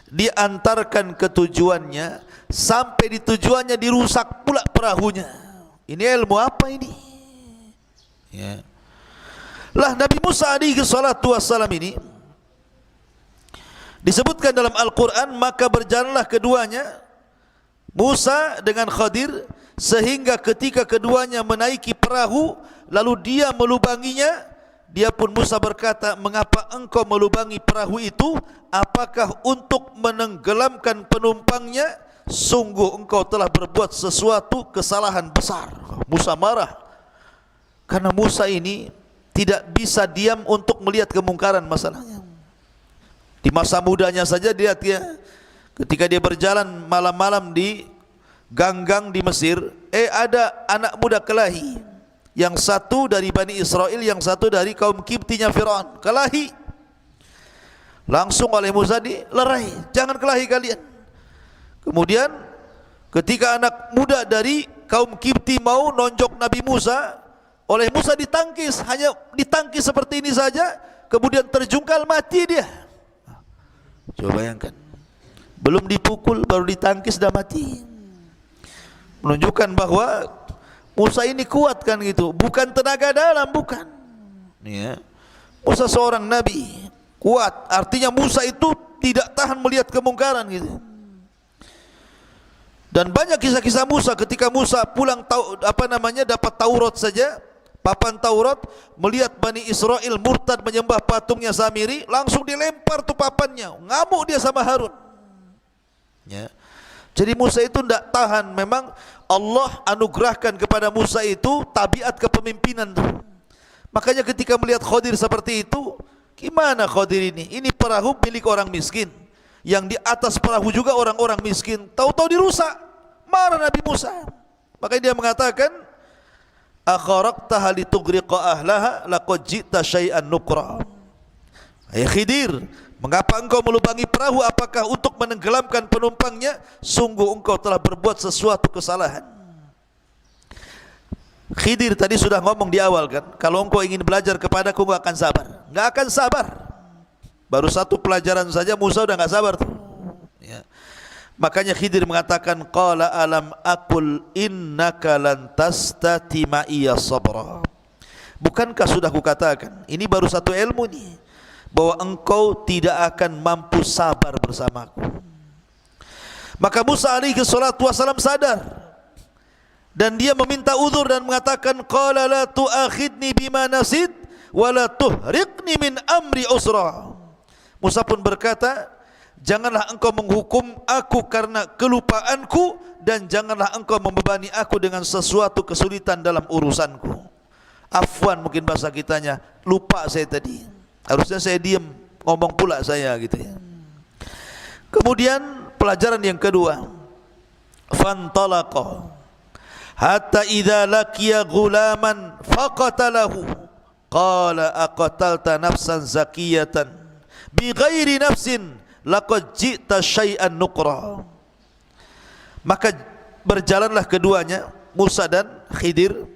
diantarkan ke tujuannya, sampai di tujuannya dirusak pula perahunya. Ini ilmu apa ini? Ya. Lah, Nabi Musa alaihi salatu wassalam ini disebutkan dalam Al-Quran, maka berjalanlah keduanya, Musa dengan Khadir, sehingga ketika keduanya menaiki perahu, lalu dia melubanginya. Dia pun Musa berkata, mengapa engkau melubangi perahu itu? Apakah untuk menenggelamkan penumpangnya? Sungguh engkau telah berbuat sesuatu kesalahan besar. Musa marah, karena Musa ini tidak bisa diam untuk melihat kemungkaran masalahnya. Di masa mudanya saja dia ketika dia berjalan malam-malam di gang-gang di Mesir, ada anak muda kelahi, yang satu dari Bani Israel, yang satu dari kaum Kiptinya Firaun, kelahi. Langsung oleh Musa dilerai, jangan kelahi kalian. Kemudian ketika anak muda dari kaum Kipti mau nonjok Nabi Musa, oleh Musa ditangkis, hanya ditangkis seperti ini saja, kemudian terjungkal, mati dia. Coba bayangkan, belum dipukul baru ditangkis dah mati. Menunjukkan bahwa Musa ini kuat kan gitu, bukan tenaga dalam, bukan. Ya. Musa seorang nabi, kuat. Artinya Musa itu tidak tahan melihat kemungkaran gitu. Dan banyak kisah-kisah Musa ketika Musa pulang dapat Taurat saja, papan Taurat, melihat Bani Israel murtad menyembah patungnya Samiri, langsung dilempar tuh papannya, ngamuk dia sama Harun. Ya. Jadi Musa itu tidak tahan. Memang Allah anugerahkan kepada Musa itu tabiat kepemimpinan. Makanya ketika melihat Khadir seperti itu, gimana Khadir ini? Ini perahu milik orang miskin, yang di atas perahu juga orang-orang miskin. Tahu-tahu dirusak. Marah Nabi Musa. Makanya dia mengatakan, akharaqtaha litughriqa ahlaha laqad ji'ta syai'an nukra. Hai Khidir, mengapa engkau melubangi perahu? Apakah untuk menenggelamkan penumpangnya? Sungguh engkau telah berbuat sesuatu kesalahan. Khidir tadi sudah ngomong di awal kan, kalau engkau ingin belajar kepadaku enggak akan sabar. Enggak akan sabar. Baru satu pelajaran saja Musa sudah enggak sabar tuh. Ya. Makanya Khidir mengatakan, qala alam aqul innaka lan tastati ma'iya sabra. Bukankah sudah kukatakan, ini baru satu ilmu nih, bahwa engkau tidak akan mampu sabar bersamaku. Maka Musa alaihi salatu wasalam sadar, dan dia meminta uzur dan mengatakan, qala la tu'akhidni bima nasid wa la tuhriqni min amri usra. Musa pun berkata, janganlah engkau menghukum aku karena kelupaanku, dan janganlah engkau membebani aku dengan sesuatu kesulitan dalam urusanku. Afwan mungkin bahasa kitanya, lupa saya tadi, harusnya saya diam, ngomong pula saya gitu ya. Kemudian pelajaran yang kedua, fantalaqa hatta idza laqiya ghulaman faqatalahu qala aqatalta nafsan zakiyatan bighairi nafsin laqad ji'ta syai'an nukra. Maka berjalanlah keduanya, Musa dan Khidir,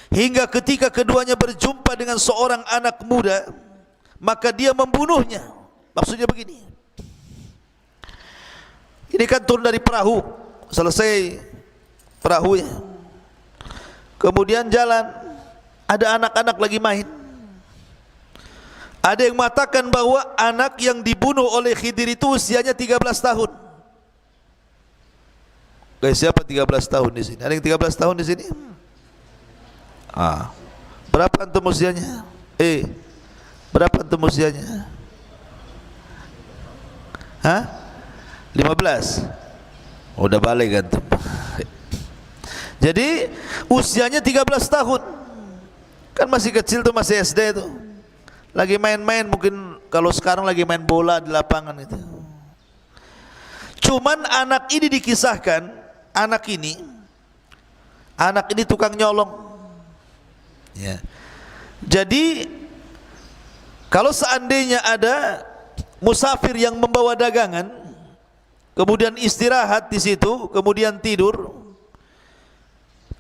hingga ketika keduanya berjumpa dengan seorang anak muda, maka dia membunuhnya. Maksudnya begini, ini kan turun dari perahu, selesai perahunya, kemudian jalan, ada anak-anak lagi main. Ada yang mengatakan bahwa anak yang dibunuh oleh Khidir itu usianya 13 tahun. Guys, siapa 13 tahun di sini? Ada yang 13 tahun di sini? Berapa antum usianya? Berapa antum usianya? 15. Udah balik antum. Jadi usianya 13 tahun. Kan masih kecil tuh, masih SD tuh. Lagi main-main, mungkin kalau sekarang lagi main bola di lapangan itu. Cuman anak ini dikisahkan, anak ini tukang nyolong. Ya. Jadi kalau seandainya ada musafir yang membawa dagangan, kemudian istirahat di situ, kemudian tidur,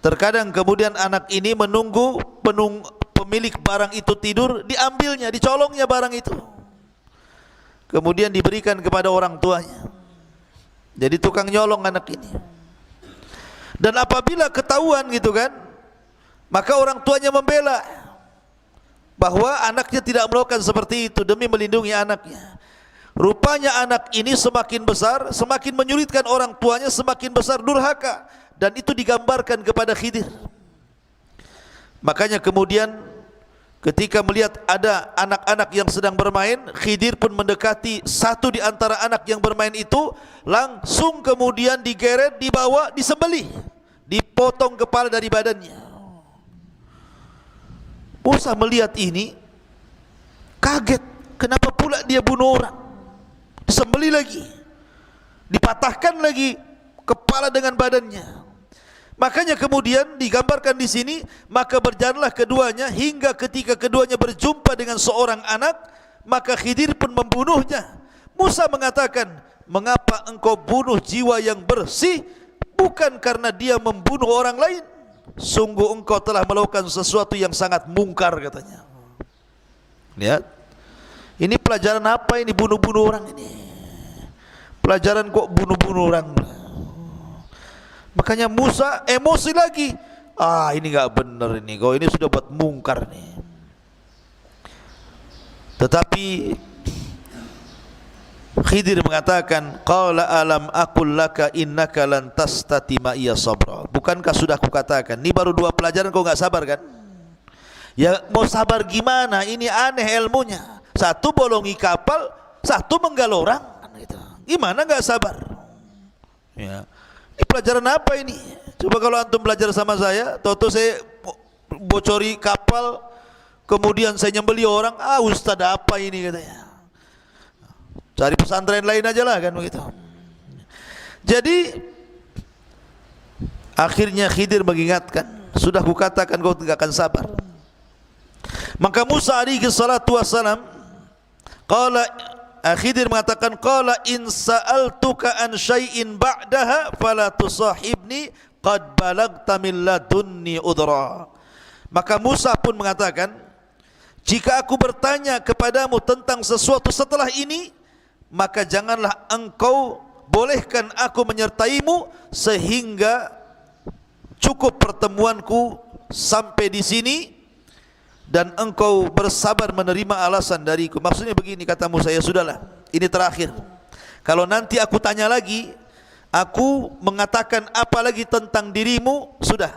terkadang kemudian anak ini menunggu pemilik barang itu tidur, diambilnya, dicolongnya barang itu, kemudian diberikan kepada orang tuanya. Jadi tukang nyolong anak ini. Dan apabila ketahuan gitu kan, maka orang tuanya membela bahwa anaknya tidak melakukan seperti itu demi melindungi anaknya. Rupanya anak ini semakin besar, semakin menyulitkan orang tuanya, semakin besar durhaka, dan itu digambarkan kepada Khidir. Makanya kemudian ketika melihat ada anak-anak yang sedang bermain, Khidir pun mendekati satu di antara anak yang bermain itu, langsung kemudian digeret, dibawa, disembelih, dipotong kepala dari badannya. Musa melihat ini kaget, kenapa pula dia bunuh orang, disembelih lagi, dipatahkan lagi kepala dengan badannya. Makanya kemudian digambarkan di sini, maka berjalanlah keduanya hingga ketika keduanya berjumpa dengan seorang anak, maka Khidir pun membunuhnya. Musa mengatakan, mengapa engkau bunuh jiwa yang bersih, bukan karena dia membunuh orang lain? Sungguh engkau telah melakukan sesuatu yang sangat mungkar, katanya. Lihat, ini pelajaran apa ini, bunuh-bunuh orang ini? Pelajaran kok bunuh-bunuh orang? Makanya Musa emosi lagi. Ini enggak benar ini. Kau ini sudah buat mungkar nih. Tetapi Khidir mengatakan, qala alam aqul laka innaka lan tastati ma'iya sabra. Bukankah sudah kukatakan, ini baru 2 pelajaran kau enggak sabar kan? Ya mau sabar gimana? Ini aneh ilmunya. Satu bolongi kapal, satu menggal orang. Gimana enggak sabar? Ya. Ini pelajaran apa ini? Coba kalau antum belajar sama saya, tahu-tahu saya bocori kapal, kemudian saya nyembeli orang, ustaz apa ini katanya. Cari pesantren lain aja lah kan begitu. Jadi akhirnya Khidir mengingatkan, sudah kukatakan kau tidak akan sabar. Maka Musa alaihi salatu wassalam Khidir mengatakan, qala in sa'altuka an syai'in ba'daha fala tusahibni qad balagta min ladunni udra. Maka Musa pun mengatakan, jika aku bertanya kepadamu tentang sesuatu setelah ini, maka janganlah engkau bolehkan aku menyertaimu sehingga cukup pertemuanku sampai di sini dan engkau bersabar menerima alasan dariku. Maksudnya begini, kata Musa, ya sudahlah, ini terakhir. Kalau nanti aku tanya lagi, aku mengatakan apa lagi tentang dirimu, sudah,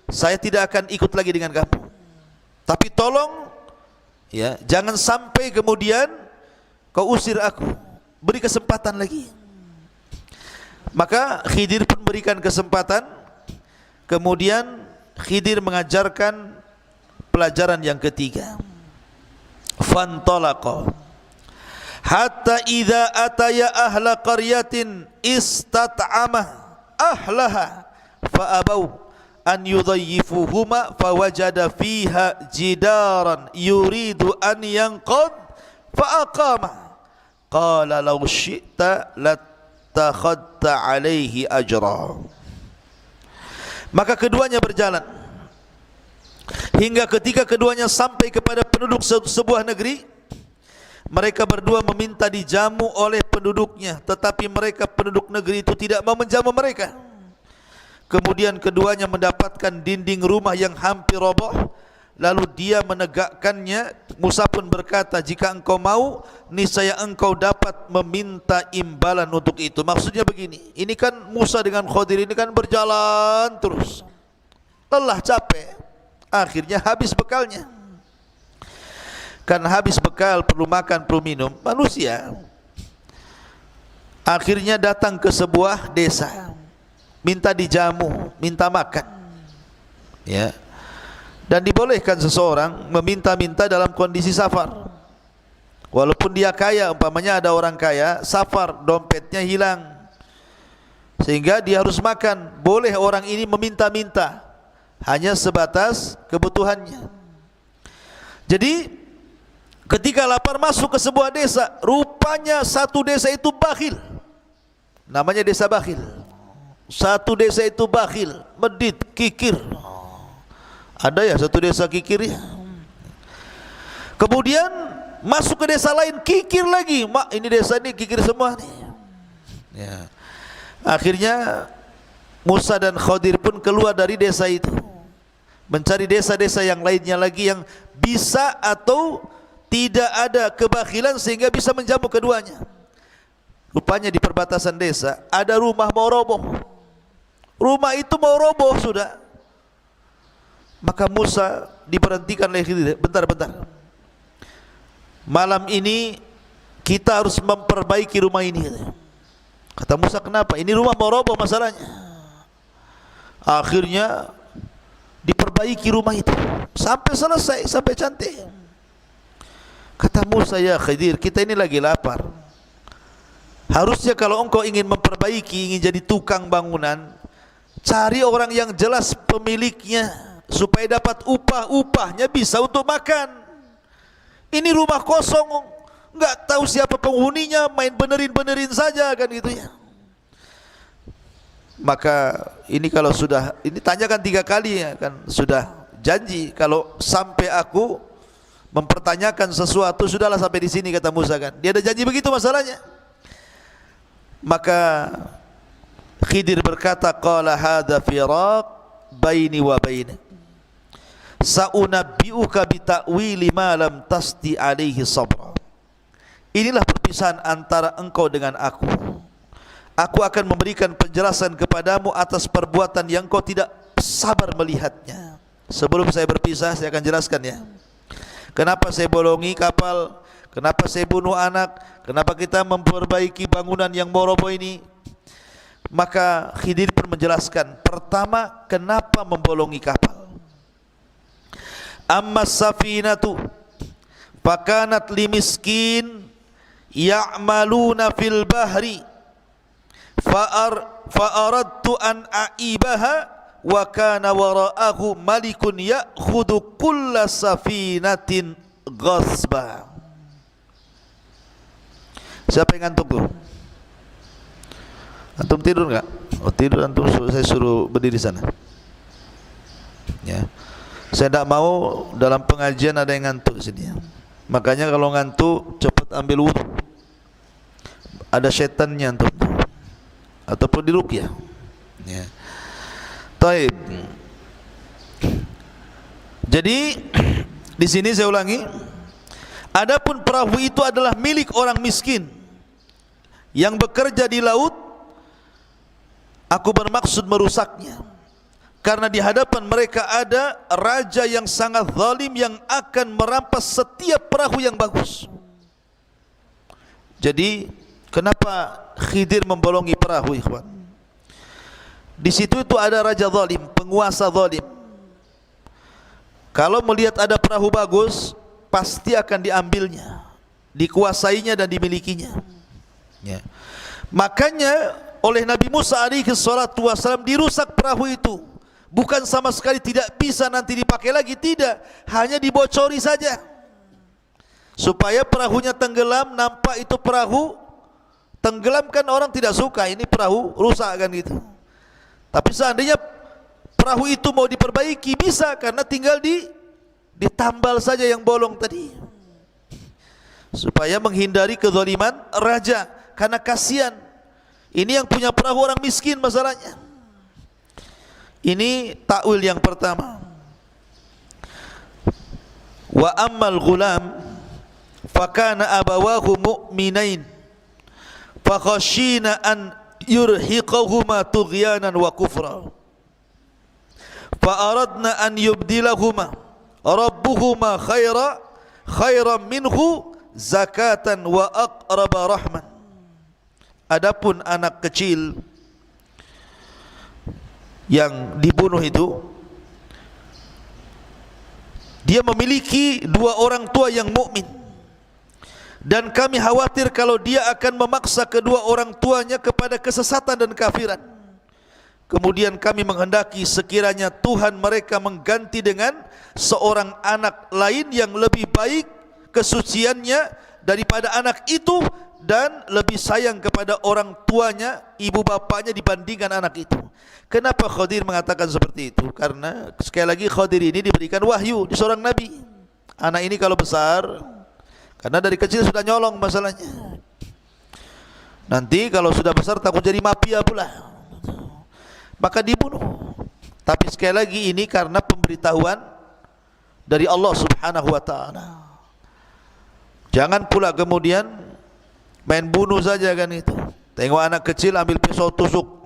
saya tidak akan ikut lagi dengan kamu. Tapi tolong, ya, jangan sampai kemudian kau usir aku, beri kesempatan lagi. Maka Khidir pun berikan kesempatan. Kemudian Khidir mengajarkan pelajaran yang ketiga. Fantalaqa hatta idza ataya ahla qaryatin istat'ama ahlaha fa abau an yudayyifuhuma fawajada fiha jidaran yuridu an yanqad fa aqama qala law syi'ta latakhadta alaihi ajra. Maka keduanya berjalan hingga ketika keduanya sampai kepada penduduk sebuah negeri. Mereka berdua meminta dijamu oleh penduduknya, tetapi mereka penduduk negeri itu tidak mau menjamu mereka. Kemudian keduanya mendapatkan dinding rumah yang hampir roboh, lalu dia menegakkannya. Musa pun berkata, jika engkau mau, niscaya engkau dapat meminta imbalan untuk itu. Maksudnya begini, ini kan Musa dengan Khidir ini kan berjalan terus, lelah, capek, akhirnya habis bekalnya. Kan habis bekal, perlu makan, perlu minum. Manusia akhirnya datang ke sebuah desa, minta dijamu, minta makan, ya. Dan dibolehkan seseorang meminta-minta dalam kondisi safar, walaupun dia kaya. Umpamanya ada orang kaya, safar, dompetnya hilang, sehingga dia harus makan. Boleh orang ini meminta-minta, hanya sebatas kebutuhannya. Jadi ketika lapar masuk ke sebuah desa, rupanya satu desa itu bakhil. Namanya desa bakhil. Satu desa itu bakhil, medit, kikir. Ada ya satu desa kikir ya. Kemudian masuk ke desa lain, kikir lagi. Mak, ini desa ini kikir semua nih. Ya. Akhirnya Musa dan Khidir pun keluar dari desa itu, mencari desa-desa yang lainnya lagi yang bisa atau tidak ada kebakhilan sehingga bisa menjamu keduanya. Rupanya di perbatasan desa ada rumah mau roboh. Rumah itu mau roboh sudah. Maka Musa diberhentikan oleh Khidir. Bentar. Malam ini kita harus memperbaiki rumah ini. Kata Musa, kenapa? Ini rumah mau roboh masalahnya. Akhirnya diperbaiki rumah itu sampai selesai, sampai cantik. Kata Musa, ya Khidir, kita ini lagi lapar. Harusnya kalau engkau ingin memperbaiki, ingin jadi tukang bangunan, cari orang yang jelas pemiliknya, supaya dapat upahnya bisa untuk makan. Ini rumah kosong, enggak tahu siapa penghuninya, main benerin saja kan gitu ya. Maka ini kalau sudah, ini tanyakan 3 kali ya kan, sudah janji kalau sampai aku mempertanyakan sesuatu, sudahlah sampai di sini, kata Musa kan. Dia ada janji begitu masalahnya. Maka Khidir berkata, qala hadza firaq baini wa bainak. Sa'unabbi'uka bi ta'wili ma lam tasti alaihi sabra. Inilah perpisahan antara engkau dengan aku. Aku akan memberikan penjelasan kepadamu atas perbuatan yang kau tidak sabar melihatnya. Sebelum saya berpisah, saya akan jelaskan ya. Kenapa saya bolongi kapal, kenapa saya bunuh anak, kenapa kita memperbaiki bangunan yang mau roboh ini. Maka Khidir pun menjelaskan, pertama, kenapa membolongi kapal. Amma safinatu fakanat limiskin ya'maluna fil bahri fa'aradtu an a'ibaha wa kana wara'ahu malikun ya'khudhu kulla safinatin ghasba. Siapa yang ngantuk tuh? Antum tidur enggak? Oh tidur antum, saya suruh berdiri sana. Ya. Saya tidak mau dalam pengajian ada yang ngantuk sini. Makanya kalau ngantuk cepat ambil wudu. Ada setannya antum. Ataupun diruqyah. Ya. Taib. Jadi di sini saya ulangi, adapun perahu itu adalah milik orang miskin yang bekerja di laut. Aku bermaksud merusaknya, karena di hadapan mereka ada raja yang sangat zalim yang akan merampas setiap perahu yang bagus. Jadi kenapa Khidir membolongi perahu, ikhwan? Di situ itu ada raja zalim, penguasa zalim. Kalau melihat ada perahu bagus, pasti akan diambilnya, dikuasainya dan dimilikinya. Ya. Makanya oleh Nabi Musa alaihi salatu wasallam dirusak perahu itu. Bukan sama sekali tidak bisa nanti dipakai lagi, tidak, hanya dibocori saja supaya perahunya tenggelam. Nampak itu perahu tenggelam, kan orang tidak suka, ini perahu rusak kan gitu. Tapi seandainya perahu itu mau diperbaiki, bisa, karena tinggal ditambal saja yang bolong tadi, supaya menghindari kezaliman raja. Karena kasihan, ini yang punya perahu orang miskin masalahnya. Ini takwil yang pertama. Wa ammal ghulam fakana abawahu mu'minain fakhashina an yurhiqahuma tughyanan wa kufra fa aradna an yubdilahuma rabbuhuma khairan minhu zakatan wa aqraba rahman. Adapun anak kecil yang dibunuh itu, dia memiliki dua orang tua yang mukmin, dan kami khawatir kalau dia akan memaksa kedua orang tuanya kepada kesesatan dan kafiran. Kemudian kami menghendaki sekiranya Tuhan mereka mengganti dengan seorang anak lain yang lebih baik kesuciannya daripada anak itu, dan lebih sayang kepada orang tuanya, ibu bapaknya, dibandingkan anak itu. Kenapa Khidir mengatakan seperti itu? Karena sekali lagi Khidir ini diberikan wahyu di seorang nabi. Anak ini kalau besar, karena dari kecil sudah nyolong masalahnya, nanti kalau sudah besar takut jadi mafia pula, maka dibunuh. Tapi sekali lagi ini karena pemberitahuan dari Allah Subhanahu wa ta'ala. Jangan pula kemudian main bunuh saja kan itu. Tengok anak kecil ambil pisau tusuk.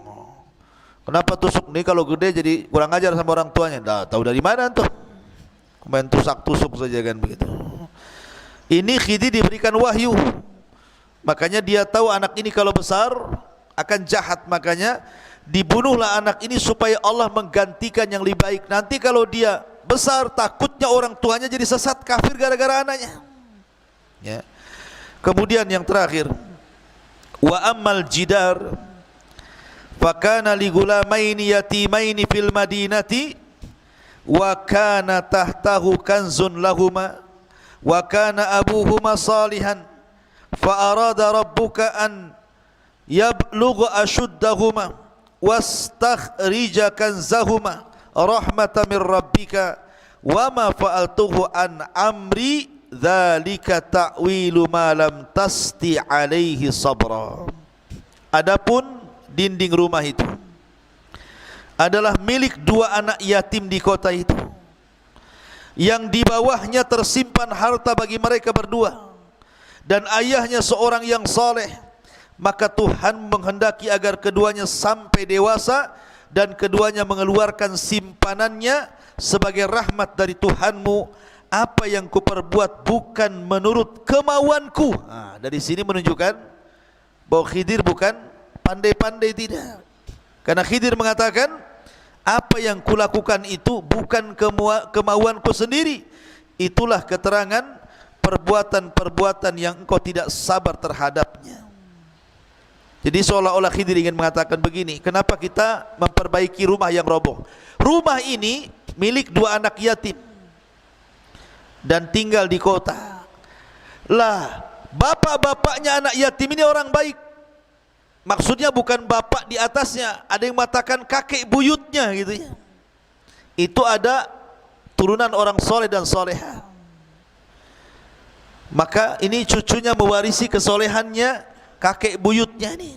Kenapa tusuk? Nih kalau gede jadi kurang ajar sama orang tuanya. Dah tahu dari mana tuh? Main tusuk saja kan begitu. Ini Khidir diberikan wahyu. Makanya dia tahu anak ini kalau besar akan jahat, makanya dibunuhlah anak ini supaya Allah menggantikan yang lebih baik. Nanti kalau dia besar, takutnya orang tuanya jadi sesat kafir gara-gara anaknya. Ya. Kemudian yang terakhir, wa ammal jidar fakana li gulamaini yatimaini fil madinati wa kana tahtahu kanzun lahuma wa kana abuhuma salihan fa arada rabbuka an yablugha ashuddahuma wastakhrija kanzahuma rahmatan min rabbika wa ma fa'altuhu an amri dzalika ta'wilu ma lam tasti alaihi sabra. Adapun dinding rumah itu adalah milik dua anak yatim di kota itu, yang di bawahnya tersimpan harta bagi mereka berdua, dan ayahnya seorang yang saleh. Maka Tuhan menghendaki agar keduanya sampai dewasa, dan keduanya mengeluarkan simpanannya sebagai rahmat dari Tuhanmu. Apa yang kuperbuat bukan menurut kemauanku. Dari sini menunjukkan bahwa Khidir bukan pandai-pandai, tidak. Karena Khidir mengatakan, apa yang kulakukan itu bukan kemauanku sendiri. Itulah keterangan perbuatan-perbuatan yang engkau tidak sabar terhadapnya. Jadi seolah-olah Khidir ingin mengatakan begini, kenapa kita memperbaiki rumah yang roboh? Rumah ini milik dua anak yatim dan tinggal di kota. Lah, bapak-bapaknya anak yatim ini orang baik. Maksudnya bukan bapak di atasnya, ada yang mengatakan kakek buyutnya gitu ya. Itu ada turunan orang soleh dan soleha. Maka ini cucunya mewarisi kesolehannya kakek buyutnya ini.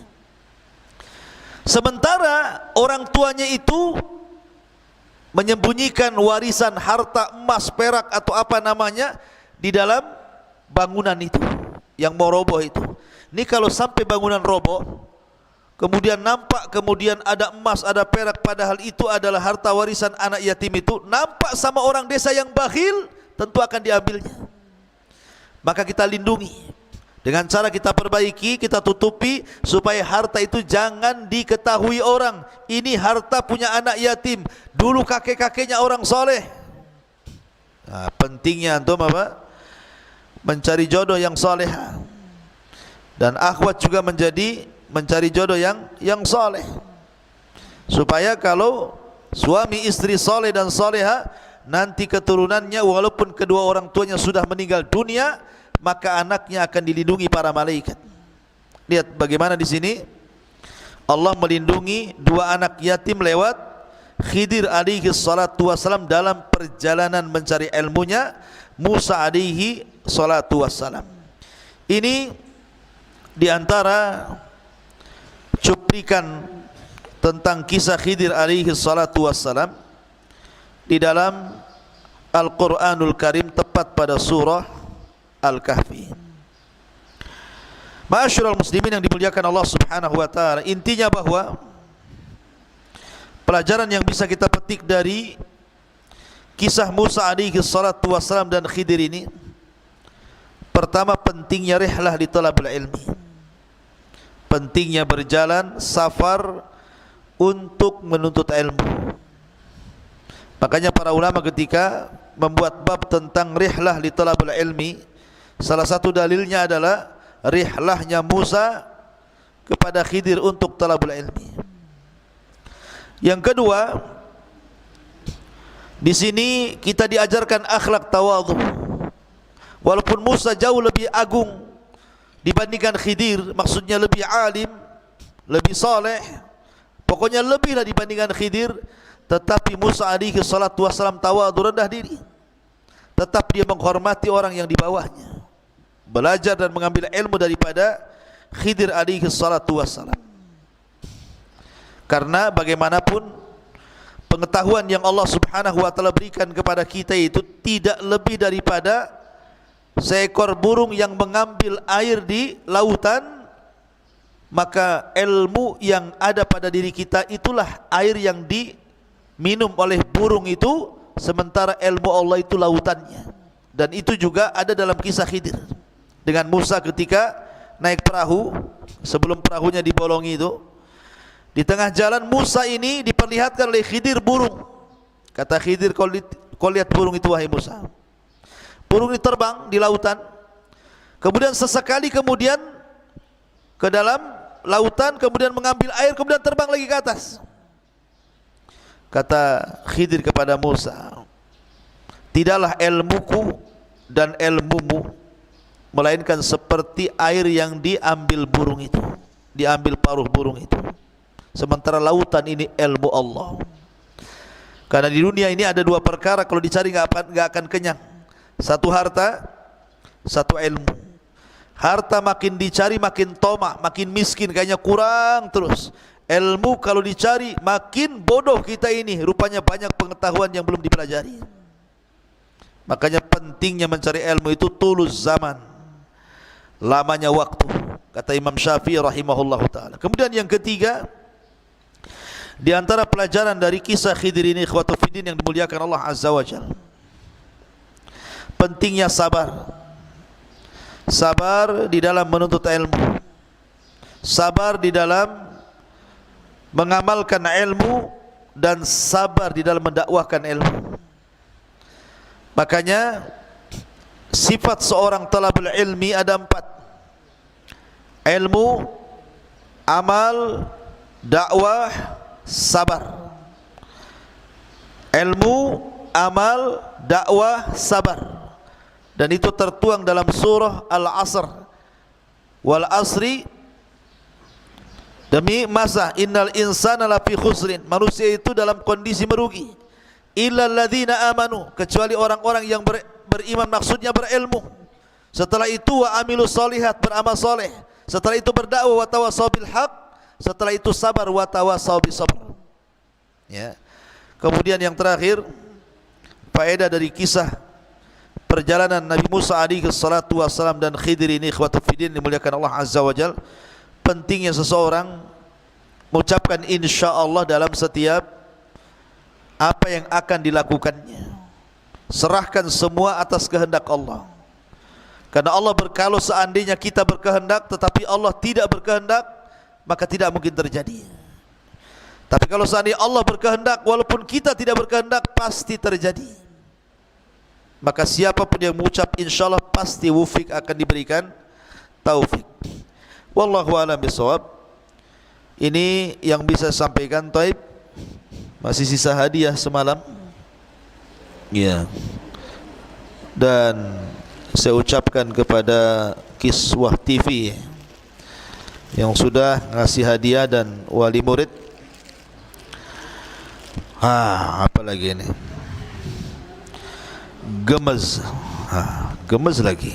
Sementara orang tuanya itu menyembunyikan warisan harta emas, perak atau apa namanya di dalam bangunan itu yang mau roboh itu. Ini kalau sampai bangunan roboh, kemudian nampak kemudian ada emas, ada perak, padahal itu adalah harta warisan anak yatim itu, nampak sama orang desa yang bakhil, tentu akan diambilnya. Maka kita lindungi dengan cara kita perbaiki, kita tutupi supaya harta itu jangan diketahui orang. Ini harta punya anak yatim, dulu kakek-kakeknya orang soleh. Nah, pentingnya antum apa? Mencari jodoh yang soleh. Dan akhwat juga mencari jodoh yang soleh. Supaya kalau suami istri soleh dan soleha, nanti keturunannya walaupun kedua orang tuanya sudah meninggal dunia, maka anaknya akan dilindungi para malaikat. Lihat bagaimana di sini Allah melindungi dua anak yatim lewat Khidir alaihi salatu wassalam dalam perjalanan mencari ilmunya Musa alaihi salatu wassalam. Ini diantara cuplikan tentang kisah Khidir alaihi salatu wassalam di dalam Al-Quranul Karim, tepat pada surah Al-Kahfi. Ma'asyiral muslimin yang dimuliakan Allah Subhanahu wa taala, intinya bahwa pelajaran yang bisa kita petik dari kisah Musa alaihi salatu wassalam dan Khidir ini, pertama pentingnya rihlah di talabul ilmi, pentingnya berjalan safar untuk menuntut ilmu. Makanya para ulama ketika membuat bab tentang rihlah li talabul ilmi, salah satu dalilnya adalah rihlahnya Musa kepada Khidir untuk talabul ilmi. Yang kedua, di sini kita diajarkan akhlak tawadhu. Walaupun Musa jauh lebih agung dibandingkan Khidir, maksudnya lebih alim, lebih saleh, pokoknya lebih lah dibandingkan Khidir, tetapi Musa alaihi salatu wassalam tawadhu, rendah diri. Tetap dia menghormati orang yang di bawahnya, belajar dan mengambil ilmu daripada Khidir alaihi salatu wassalam. Karena bagaimanapun pengetahuan yang Allah Subhanahu wa taala berikan kepada kita itu tidak lebih daripada seekor burung yang mengambil air di lautan. Maka ilmu yang ada pada diri kita itulah air yang diminum oleh burung itu, sementara ilmu Allah itu lautannya. Dan itu juga ada dalam kisah Khidir dengan Musa ketika naik perahu, sebelum perahunya dibolongi itu, di tengah jalan Musa ini diperlihatkan oleh Khidir burung. Kata Khidir, kau lihat burung itu wahai Musa. Burung ini terbang di lautan, kemudian sesekali kemudian ke dalam lautan, kemudian mengambil air, kemudian terbang lagi ke atas. Kata Khidir kepada Musa, tidaklah ilmuku dan ilmumu melainkan seperti air yang diambil burung itu, diambil paruh burung itu. Sementara lautan ini ilmu Allah. Karena di dunia ini ada dua perkara kalau dicari nggak akan kenyang. Satu harta, satu ilmu. Harta makin dicari makin tomah, makin miskin, kayaknya kurang terus. Ilmu kalau dicari makin bodoh kita ini, rupanya banyak pengetahuan yang belum dipelajari. Makanya pentingnya mencari ilmu itu tulus zaman, lamanya waktu, kata Imam Syafi'i rahimahullah ta'ala. Kemudian yang ketiga, di antara pelajaran dari kisah Khidir ini, ikhwatu fiddin yang dimuliakan Allah Azza wa Jalla, pentingnya sabar. Sabar di dalam menuntut ilmu, sabar di dalam mengamalkan ilmu dan sabar di dalam mendakwahkan ilmu. Makanya sifat seorang talabul ilmi ada 4: ilmu, amal, dakwah, sabar. Ilmu, amal, dakwah, sabar. Dan itu tertuang dalam surah Al-Asr. Wal asri, demi masa, innal insana lafi khusrin, manusia itu dalam kondisi merugi, illal ladzina amanu, kecuali orang-orang yang beriman, maksudnya berilmu. Setelah itu wa amilus solihat, beramal soleh. Setelah itu berdakwah, wa tawasaw bil haq. Setelah itu sabar, wa tawasaw bis sabr. Ya. Kemudian yang terakhir, faedah dari kisah perjalanan Nabi Musa alaihi salatu wassalam dan Khidir ini, ikhwatul fiddin dimuliakan Allah azza wajal. Pentingnya seseorang mengucapkan insyaallah dalam setiap apa yang akan dilakukannya. Serahkan semua atas kehendak Allah. Karena Allah kalau seandainya kita berkehendak tetapi Allah tidak berkehendak, maka tidak mungkin terjadi. Tapi kalau seandainya Allah berkehendak walaupun kita tidak berkehendak, pasti terjadi. Maka siapapun yang mengucap insyaallah pasti wufik, akan diberikan taufik. Wallahu a'lam bishawab. Ini yang bisa sampaikan. Taib, masih sisa hadiah semalam. Ya. Dan saya ucapkan kepada Kiswah TV yang sudah ngasih hadiah dan wali murid. Apa lagi ini? Gemes. Gemes lagi.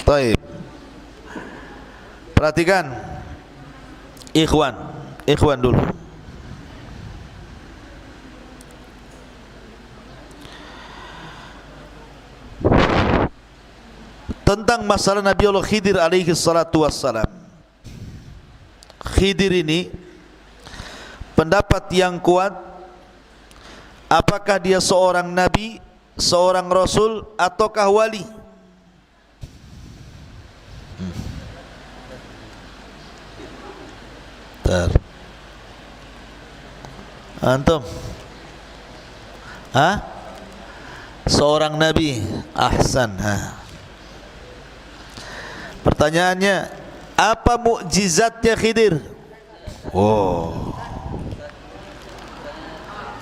Taib. Perhatikan, ikhwan dulu. Tentang masalah Nabi Allah Khidir alaihi salatu wassalam. Khidir ini pendapat yang kuat, apakah dia seorang nabi, seorang rasul, ataukah wali? Antum? Seorang nabi. Ahsan. Pertanyaannya, apa mukjizatnya Khidir?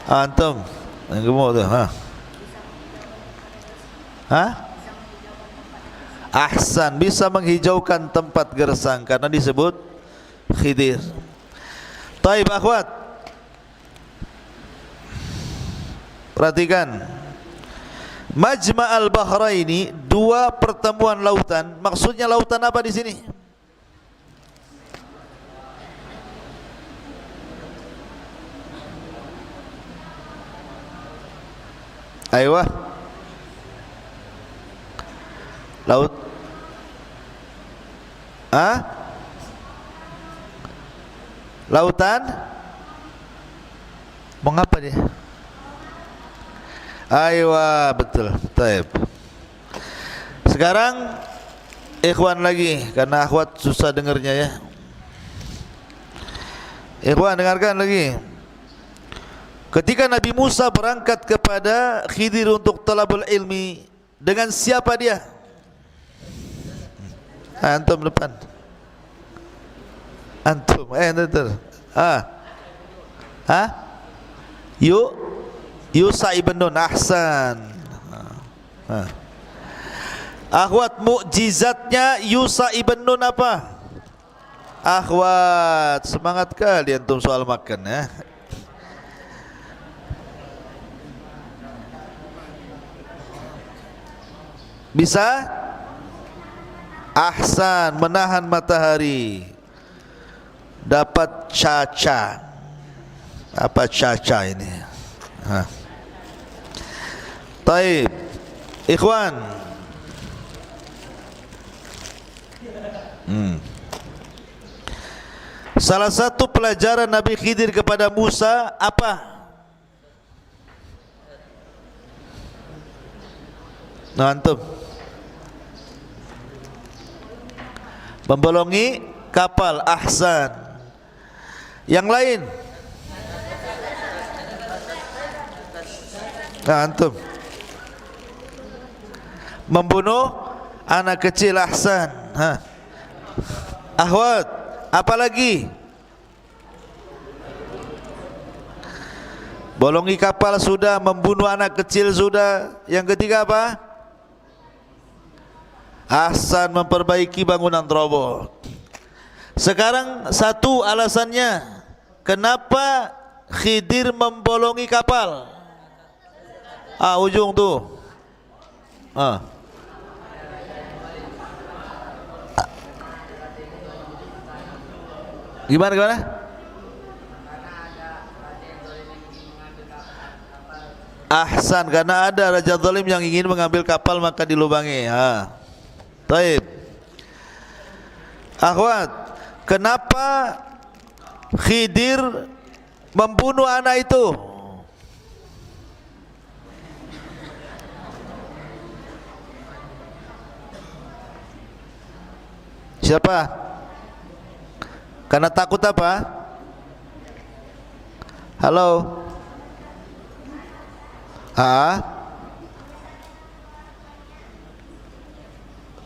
Antum yang gemuk tu, Ahsan, bisa menghijaukan tempat gersang karena disebut Khidir. Taib akhwat, perhatikan, Majma' al-Bahraini, dua pertemuan lautan. Maksudnya lautan apa di sini? Aiyah, laut. Lautan. Mengapa dia? Aiyah, betul. Taib. Sekarang ikhwan lagi, karena akhwat susah dengarnya ya. Ikhwan dengarkan lagi. Ketika Nabi Musa berangkat kepada Khidir untuk talabul ilmi, dengan siapa dia? Antum depan. Antum, betul. Yusa ibn Nun. Ahsan. Akhwat, mukjizatnya Yusa ibn Nun apa? Akhwat, semangat kali antum soal makan ya. Bisa? Ahsan, menahan matahari. Dapat caca. Apa caca ini? Taib. Ikhwan. Salah satu pelajaran Nabi Khidir kepada Musa apa? Nah, antum membolongi kapal. Ahsan. Yang lain? Nah, antum. Membunuh anak kecil, ahsan. Ahwat, apa lagi? Bolongi kapal sudah, membunuh anak kecil sudah. Yang ketiga apa? Ahsan, memperbaiki bangunan roboh. Sekarang satu alasannya, kenapa Khidir membolongi kapal? Ujung tuh. Gimana? Ahsan, karena ada raja zalim yang ingin mengambil kapal maka dilubangi. Taib. Akhwat, kenapa Khidir membunuh anak itu? Siapa? Karena takut apa? Halo?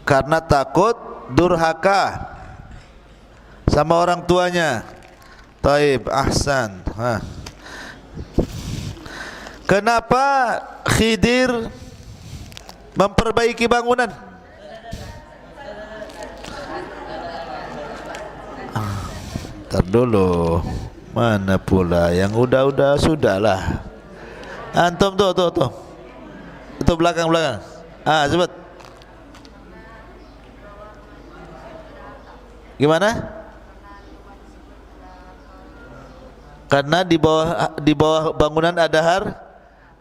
Karena takut durhaka sama orang tuanya. Taib, ahsan. Kenapa Khidir memperbaiki bangunan? Ntar dulu, mana pula yang udah sudahlah. Antum tuh, itu belakang. Cepet. Gimana? Karena di bawah bangunan ada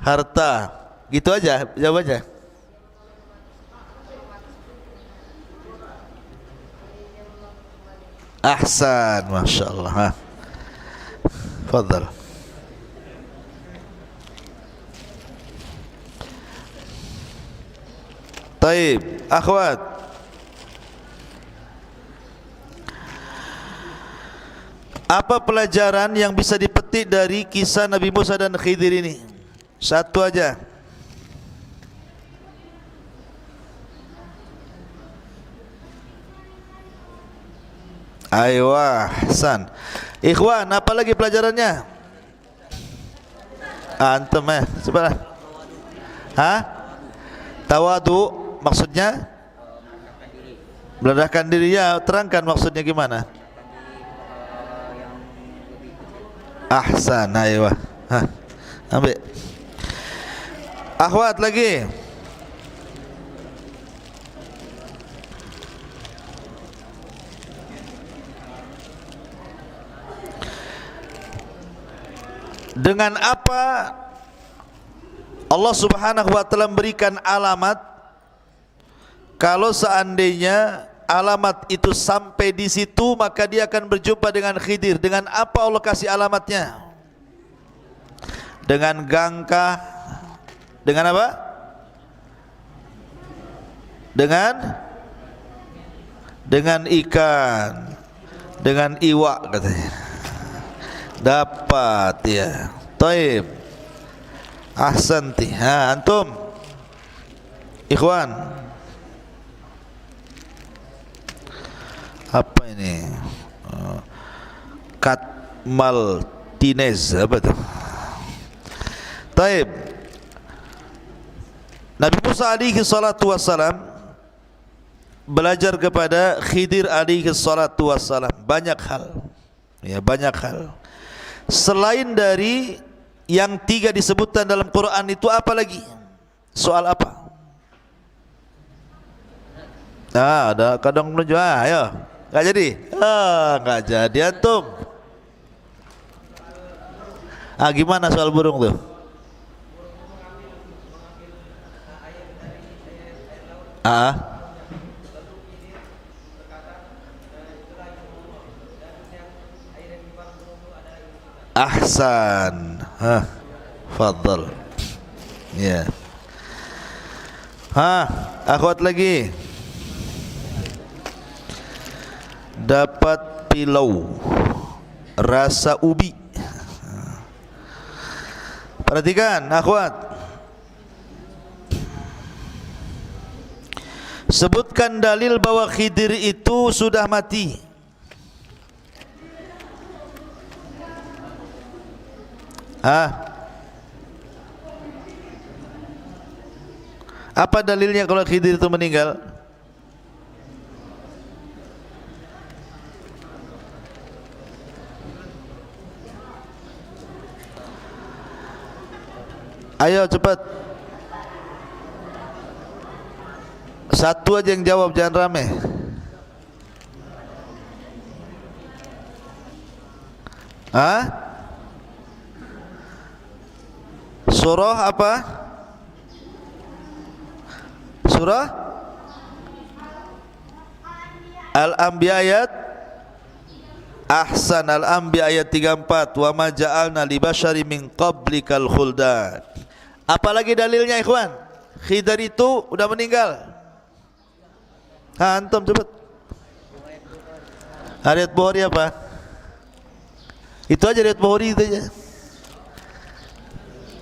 harta. Gitu aja jawabannya. Ahsan, masya Allah. Fadal. Taib, akhwat. Apa pelajaran yang bisa dipetik dari kisah Nabi Musa dan Khidir ini? Satu aja. Aywa, Hasan. Ikhwan, apa lagi pelajarannya? Antum sebentar. Tawadu maksudnya? Merendahkan diri ya, terangkan maksudnya gimana? Ahsan, aywa. Ambil. Akhwat lagi. Dengan apa Allah Subhanahu wa taala memberikan alamat? Kalau seandainya alamat itu sampai di situ, maka dia akan berjumpa dengan Khidir. Dengan apa Allah kasih alamatnya? Dengan gangkah? Dengan apa? Dengan ikan, dengan iwak katanya. Dapat ya. Taib. Ahsanti. Antum ikhwan, apa ini? Katmal Tinez, apa itu? Taib. Nabi Musa alaihi salatu wassalam belajar kepada Khidir alaihi salatu wassalam banyak hal. Ya, banyak hal. Selain dari yang 3 disebutkan dalam Quran itu, apa lagi? Soal apa? Ada kadang menuju. Ayo, nggak jadi? Nggak jadi antum. Gimana soal burung tuh? Ahsan. Fadal. Ya. Akhwat lagi. Dapat pilau. rasa ubi. Perhatikan akhwat, sebutkan dalil bahwa Khidir itu sudah mati. Apa dalilnya kalau Khidir itu meninggal? Ayo cepat. Satu aja yang jawab, jangan rame. Surah apa? Surah Al-Anbiya ayat Ahsan, Al-Anbiya ayat 34. Wa ma ja'alna li basyari min qablikal khuldan. Apalagi dalilnya ikhwan? Khidir itu udah meninggal. Antum cepat. Ayat Bukhari apa? Itu aja ayat Bukhari itu aja.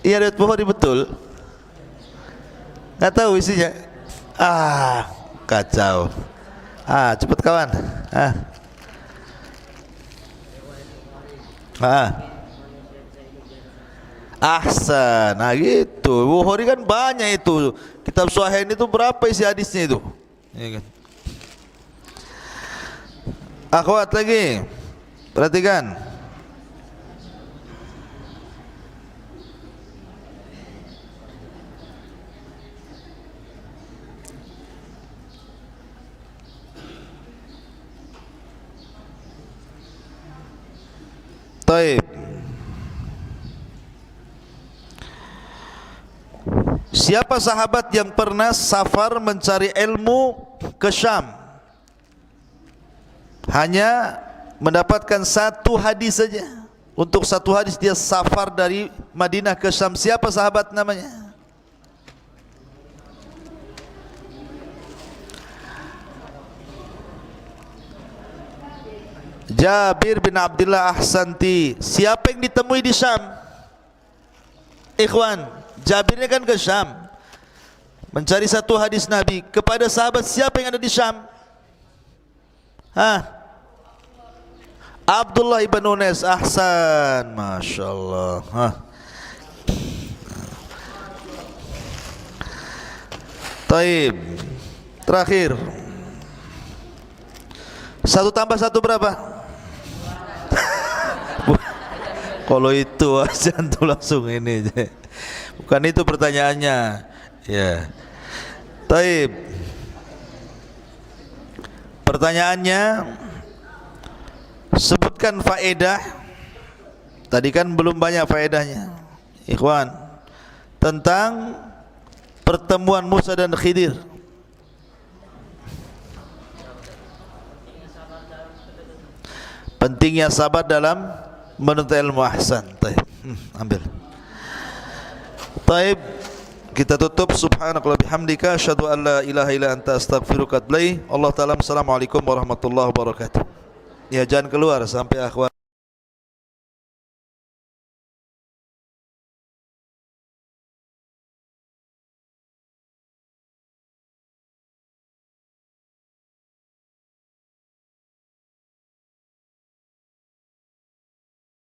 Iya ayat Bukhari betul. Nggak tahu isinya. Kacau. Cepat kawan. Ahsan. Nah gitu. Bukhari kan banyak itu. Kitab Sahih itu berapa isi hadisnya itu? Ya kan? Akhwat lagi. Perhatikan. Taib. Siapa sahabat yang pernah safar mencari ilmu ke Syam, hanya mendapatkan satu hadis saja? Untuk satu hadis dia safar dari Madinah ke Syam. Siapa sahabat namanya? Jabir bin Abdullah. Ahsanti. Siapa yang ditemui di Syam? Ikhwan, Jabir ini kan ke Syam mencari satu hadis Nabi. Kepada sahabat siapa yang ada di Syam? Abdullah ibn Unais. Ahsan, Masya Allah. Taib. Terakhir. 1 tambah 1 berapa? Kalau itu aja tuh langsung ini. Bukan itu pertanyaannya. Ya. Taib. Pertanyaannya, sebutkan faedah. Tadi kan belum banyak faedahnya, ikhwan, tentang pertemuan Musa dan Khidir. Pentingnya sabar dalam menuntut ilmu. Ahsan. Taib. Ambil. Taib. Kita tutup. Subhanakallahumma bihamdika asyhadu an la ilaha illa anta astaghfiruka wa atubu ilaik. Allah taala. Assalamualaikum warahmatullahi wabarakatuh. Ya, jangan keluar sampai akhwat